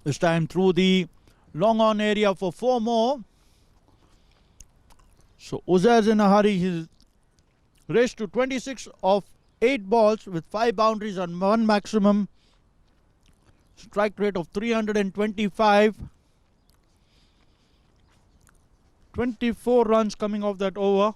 This time through the long on area for 4 more. So Uzair's in a hurry. He's raced to 26 of 8 balls with 5 boundaries and 1 maximum. Strike rate of 325. 24 runs coming off that over.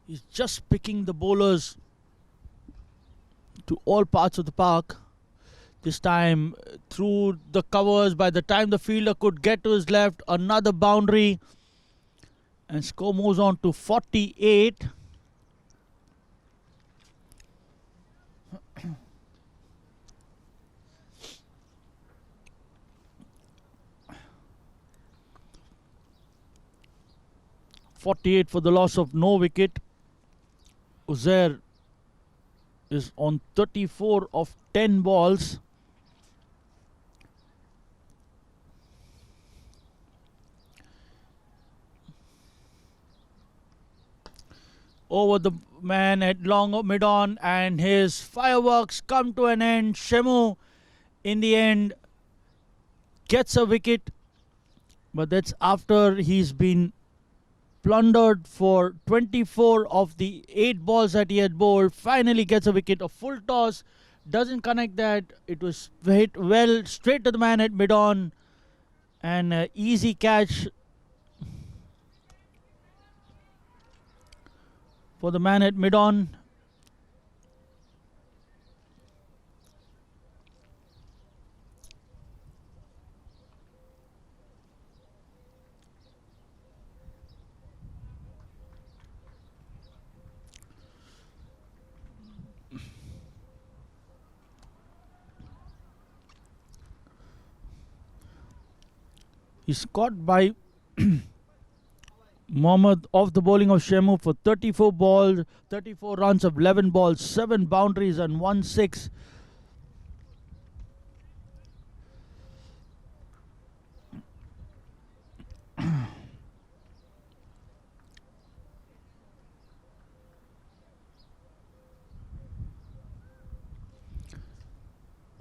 He's just picking the bowlers to all parts of the park. This time through the covers. By the time the fielder could get to his left, another boundary. And score moves on to 48. For the loss of no wicket. Uzair is on 34 of 10 balls. Over the man at long mid-on, and his fireworks come to an end. Shemu in the end gets a wicket, but that's after he's been plundered for 24 of the 8 balls that he had bowled. Finally gets a wicket. A full toss doesn't connect that. It was hit well straight to the man at mid-on, and easy catch for the man at mid-on. He's caught by Mohammad off the bowling of Shemu for 34 balls, 34 runs of 11 balls, 7 boundaries and 1 6.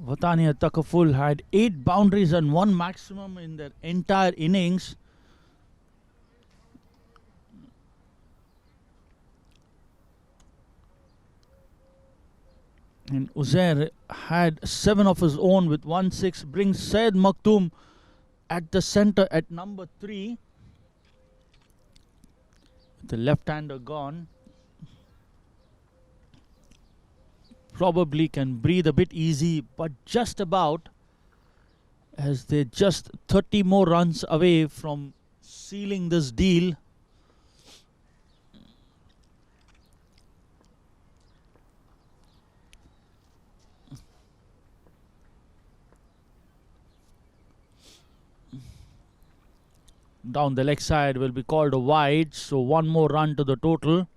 Watania Takaful had 8 boundaries and 1 maximum in their entire innings. And Uzair had 7 of his own with 1 6, brings Syed Maktoum at the centre at number 3. The left-hander gone. Probably can breathe a bit easy, but just about, as they're just 30 more runs away from sealing this deal. Down the leg side will be called a wide, so 1 more run to the total.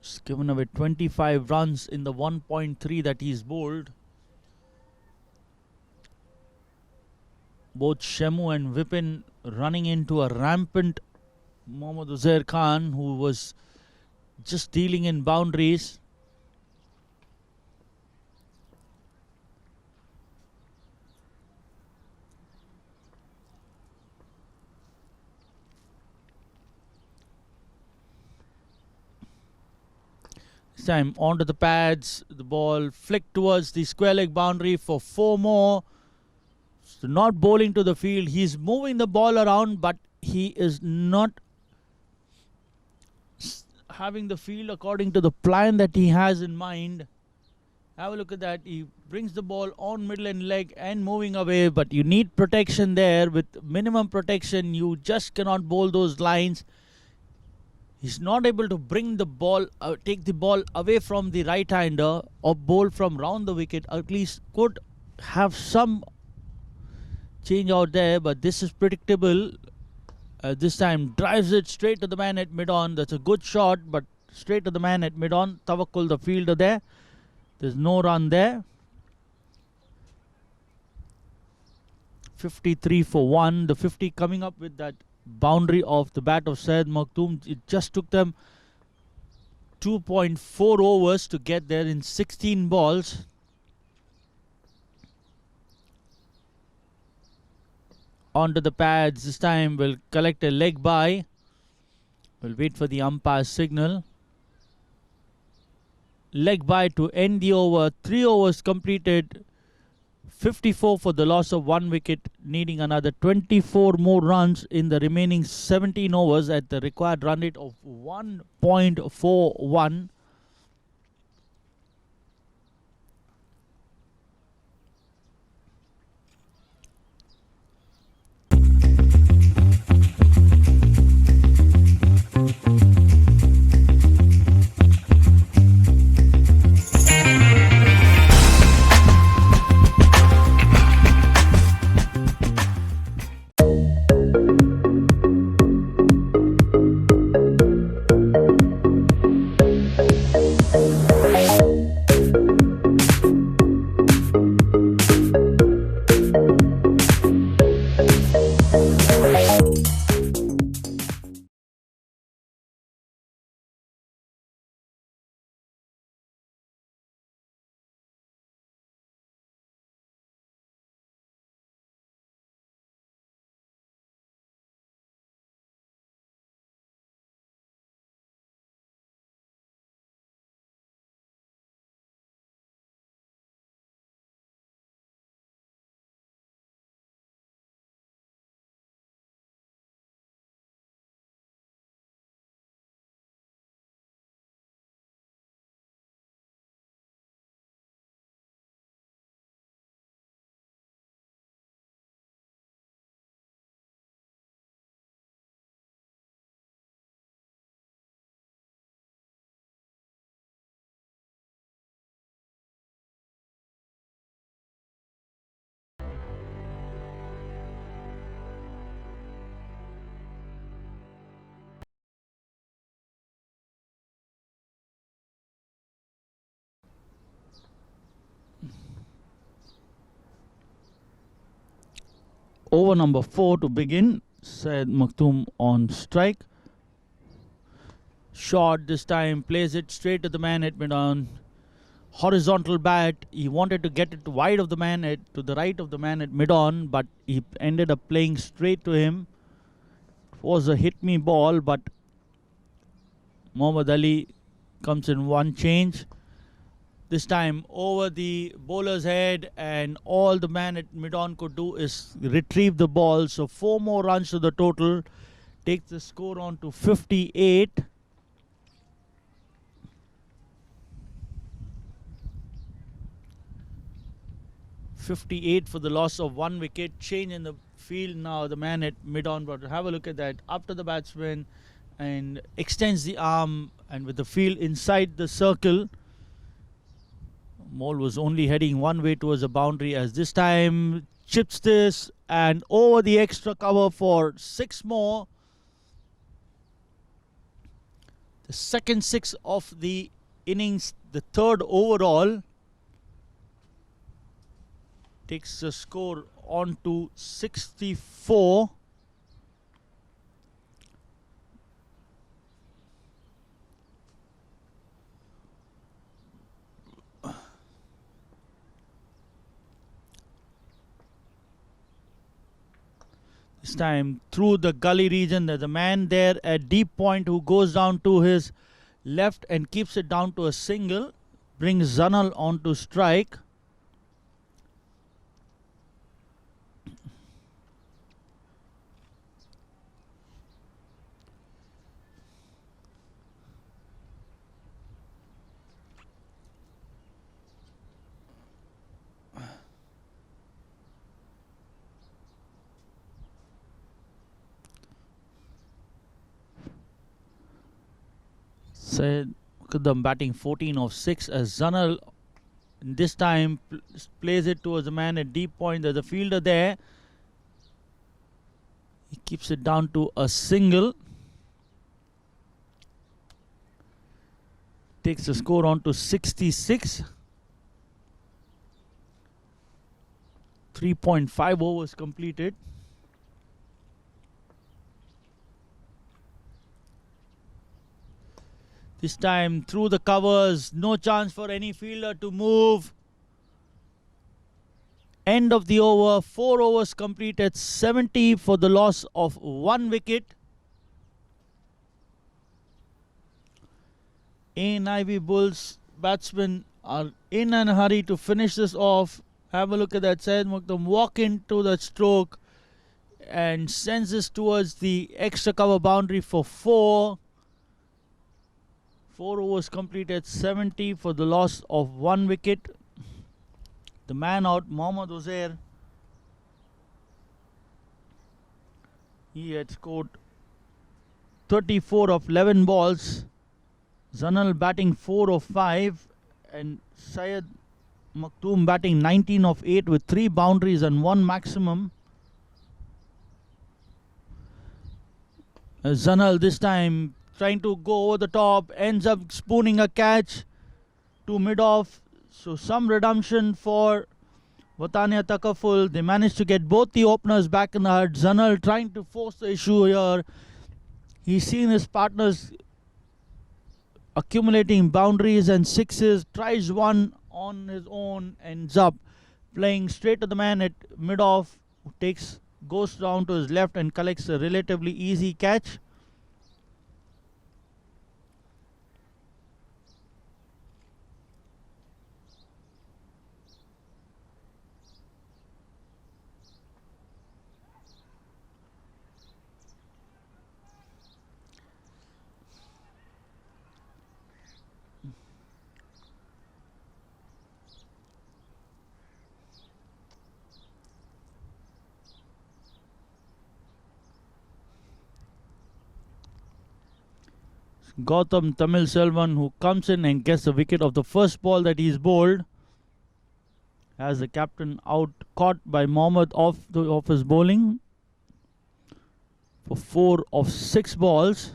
He's given away 25 runs in the 1.3 that he's bowled. Both Shemu and Vipin running into a rampant Mohammad Uzair Khan, who was just dealing in boundaries. This time onto the pads, the ball flicked towards the square leg boundary for 4 more. So not bowling to the field, he's moving the ball around, but he is not having the field according to the plan that he has in mind. Have a look at that. He brings the ball on middle and leg and moving away, but you need protection there. With minimum protection, you just cannot bowl those lines. He's not able to bring the ball, take the ball away from the right-hander or bowl from round the wicket. At least could have some change out there, but this is predictable. This time drives it straight to the man at mid-on. That's a good shot, but straight to the man at mid-on. Tawakkul, the fielder there. There's no run there. 53 for 1. The 50 coming up with that boundary of the bat of Syed Maktoum. It just took them 2.4 overs to get there in 16 balls. Onto the pads. This time we'll collect a leg by. We'll wait for the umpire's signal. Leg by to end the over. 3 overs completed. 54 for the loss of 1 wicket, needing another 24 more runs in the remaining 17 overs at the required run rate of 1.41. Over number 4 to begin. Syed Maktoum on strike. Shot this time, plays it straight to the man at mid-on. Horizontal bat. He wanted to get it wide of the man to the right of the man at mid-on, but he ended up playing straight to him. It was a hit-me ball, but Mohammad Ali comes in one change. This time over the bowler's head, and all the man at mid-on could do is retrieve the ball. So 4 more runs to the total. Takes the score on to 58. For the loss of 1 wicket. Change in the field now. The man at mid-on, but have a look at that. Up to the batsman and extends the arm, and with the field inside the circle. Mole was only heading one way towards the boundary, as this time chips this and over the extra cover for 6 more. The second 6 of the innings, the 3rd overall. Takes the score on to 64. This time through the gully region, there's a man there at deep point who goes down to his left and keeps it down to a single. Brings Zanal on to strike. Said Kadam batting 14 of 6 as Zanal this time plays it towards the man at deep point. There's a fielder there. He keeps it down to a single. Takes the score on to 66. 3.5 overs completed. This time through the covers, no chance for any fielder to move. End of the over, 4 overs completed, 70 for the loss of 1 wicket. ANIB Bulls batsmen are in a hurry to finish this off, Have a look at that. Syed Mukhtam walk into the stroke and sends this towards the extra cover boundary for 4. 4 overs completed, 70 for the loss of 1 wicket. The man out, Mohammad Uzair, he had scored 34 of 11 balls. Zanal batting 4 of 5, and Syed Maktoum batting 19 of 8 with 3 boundaries and 1 maximum. Zanal this time trying to go over the top, ends up spooning a catch to mid-off. So some redemption for Watania Takaful. They managed to get both the openers back in the hut. Zanal trying to force the issue here. He's seen his partners accumulating boundaries and sixes, tries one on his own, ends up playing straight to the man at mid-off, who goes down to his left and collects a relatively easy catch. Gautam Tamil Selvan, who comes in and gets the wicket of the first ball that he's bowled, as the captain out, caught by Mohammad off his bowling for 4 of 6 balls.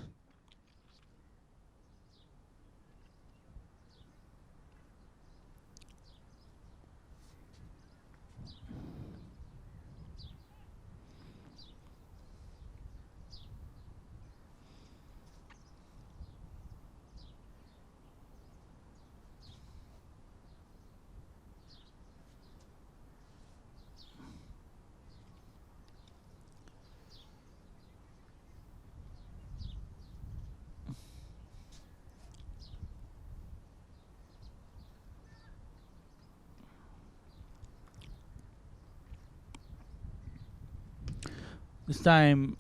This time,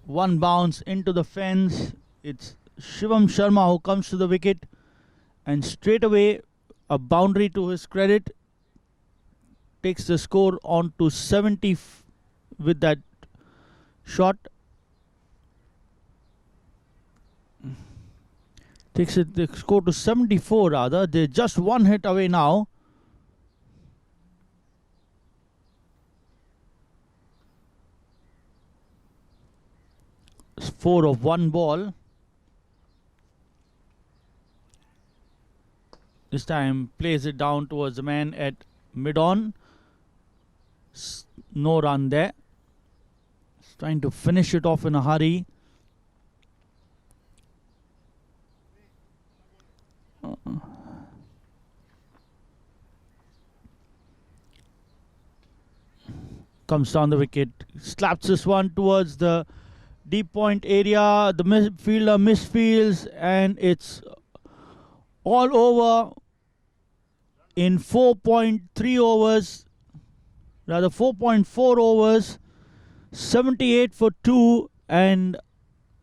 one bounce into the fence. It's Shivam Sharma who comes to the wicket, and straight away a boundary to his credit takes the score on to 70 with that shot. Takes the score to 74 rather. They're just 1 hit away now. It's 4 of 1 ball. This time plays it down towards the man at mid-on. No run there. He's trying to finish it off in a hurry. Comes down the wicket, slaps this one towards the deep point area. The midfielder misfields, and it's all over in 4.3 overs, rather 4.4 overs, 78 for 2, and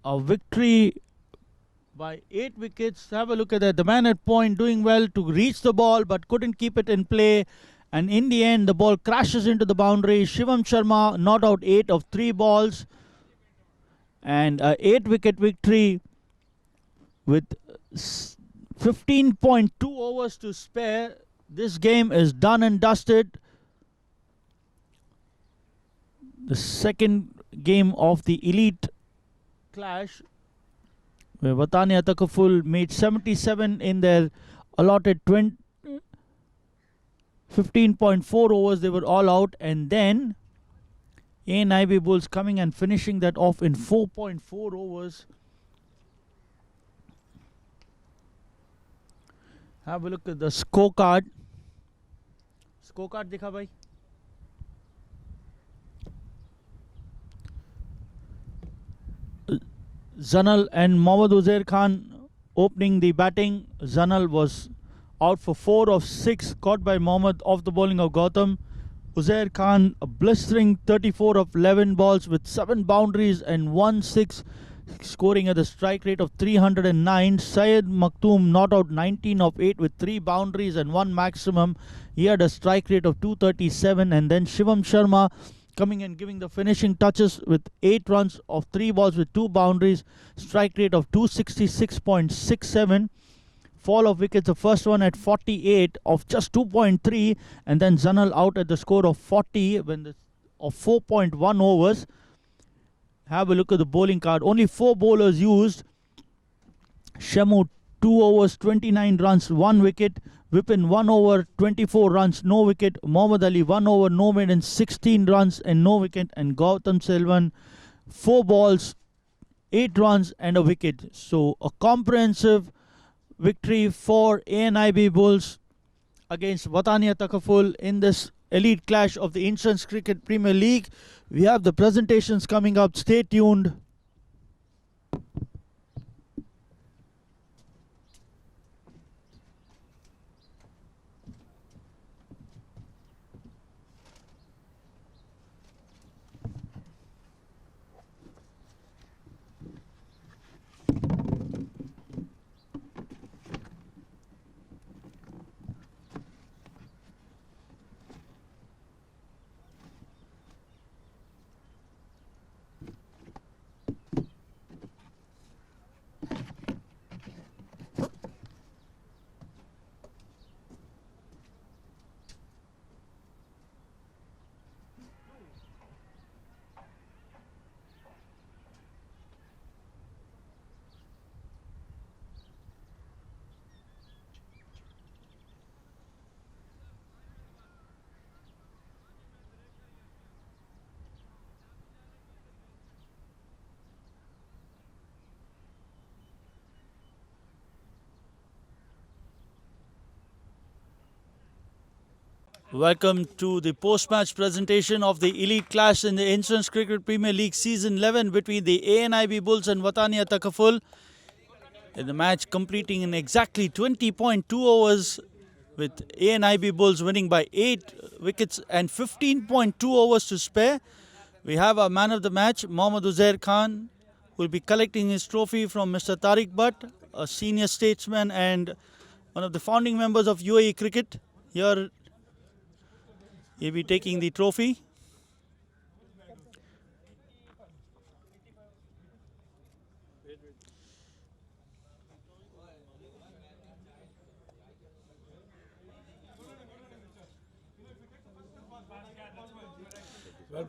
a victory by 8 wickets. Have a look at that. The man at point doing well to reach the ball but couldn't keep it in play, and in the end the ball crashes into the boundary. Shivam Sharma not out 8 of 3 balls, and a 8 wicket victory with 15.2 overs to spare. This game is done and dusted. The second game of the elite clash, where Watania Takaful made 77 in their allotted 15.4 overs. They were all out, and then ANIB Bulls coming and finishing that off in 4.4 overs. Have a look at the scorecard. Scorecard dikha bhai. Zanal and Mohammad Uzair Khan opening the batting. Zanal was out for 4 of 6, caught by Mohammad off the bowling of Gautam. Uzair Khan, a blistering 34 of 11 balls with 7 boundaries and 1 6, scoring at a strike rate of 309. Syed Maktoum not out 19 of 8 with 3 boundaries and 1 maximum. He had a strike rate of 237. And then Shivam Sharma coming and giving the finishing touches with 8 runs of 3 balls with 2 boundaries, strike rate of 266.67. Fall of wickets, the first one at 48 of just 2.3, and then Zanal out at the score of 40 of 4.1 overs. Have a look at the bowling card. Only 4 bowlers used. Shamu 2 overs, 29 runs, 1 wicket. Vipin 1 over, 24 runs, no wicket. Mohammad Ali 1 over, no maiden, 16 runs and no wicket. And Gautam Selvan 4 balls, 8 runs and a wicket. So a comprehensive victory for ANIB Bulls against Watania Takaful in this elite clash of the Insurance Cricket Premier League. We have the presentations coming up. Stay tuned. Welcome to the post-match presentation of the elite clash in the Insurance Cricket Premier League Season 11 between the ANIB Bulls and Watania Takaful. In the match completing in exactly 20.2 overs, with ANIB Bulls winning by 8 wickets and 15.2 overs to spare. We have our man of the match, Mohammad Uzair Khan, who will be collecting his trophy from Mr. Tariq Butt, a senior statesman and one of the founding members of UAE Cricket. Here he'll be taking the trophy.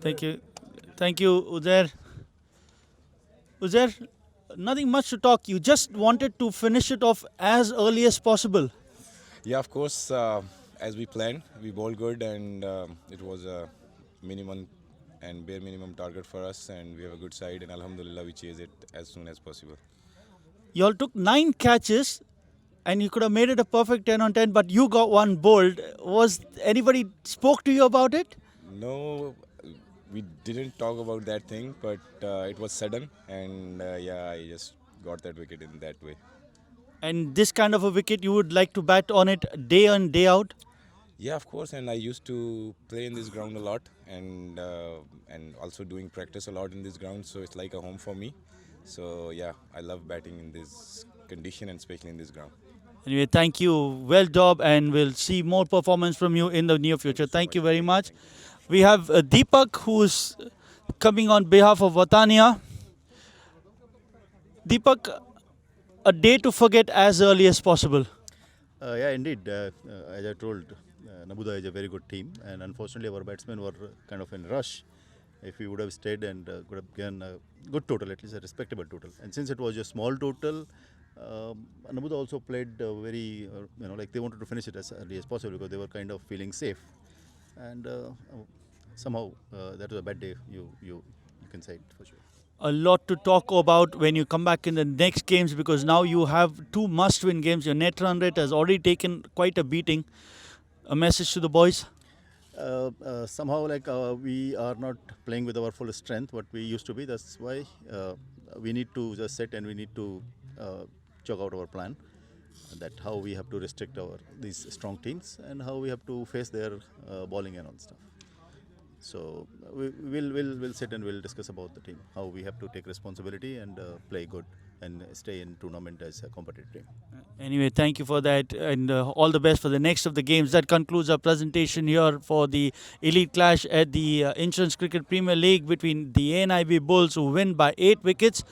Thank you. Thank you, Uzair. Uzair, nothing much to talk. You just wanted to finish it off as early as possible.
Yeah, of course. As we planned, we bowled good, and it was a minimum and bare minimum target for us, and we have a good side, and Alhamdulillah, we chase it as soon as possible.
You all took 9 catches, and you could have made it a perfect 10 on 10, but you got one bowled. Was anybody spoke to you about it?
No, we didn't talk about that thing, but it was sudden, and yeah, I just got that wicket in that way.
And this kind of a wicket, you would like to bat on it day in, day out?
Yeah, of course, and I used to play in this ground a lot, and also doing practice a lot in this ground, so it's like a home for me. So yeah, I love batting in this condition and especially in this ground.
Anyway, thank you. Well job, and we'll see more performance from you in the near future. Thank you very much. We have Deepak, who's coming on behalf of Watania. Deepak, a day to forget as early as possible.
Yeah, indeed. As I told, Nabuda is a very good team, and unfortunately, our batsmen were kind of in rush. If we would have stayed and could have given a good total, at least a respectable total. And since it was a small total, Nabuda also played very, like they wanted to finish it as early as possible because they were kind of feeling safe. And somehow that was a bad day. You can say it for sure.
A lot to talk about when you come back in the next games, because now you have 2 must-win games. Your net run rate has already taken quite a beating. A message to the boys?
Somehow we are not playing with our full strength what we used to be. That's why we need to just sit and we need to chalk out our plan. that how we have to restrict these strong teams and how we have to face their bowling and all stuff. So we'll sit and we'll discuss about the team, how we have to take responsibility and play good and stay in tournament as a competitive team.
Anyway, thank you for that, and all the best for the next of the games. That concludes our presentation here for the elite clash at the Insurance Cricket Premier League between the ANIB Bulls, who win by 8 wickets,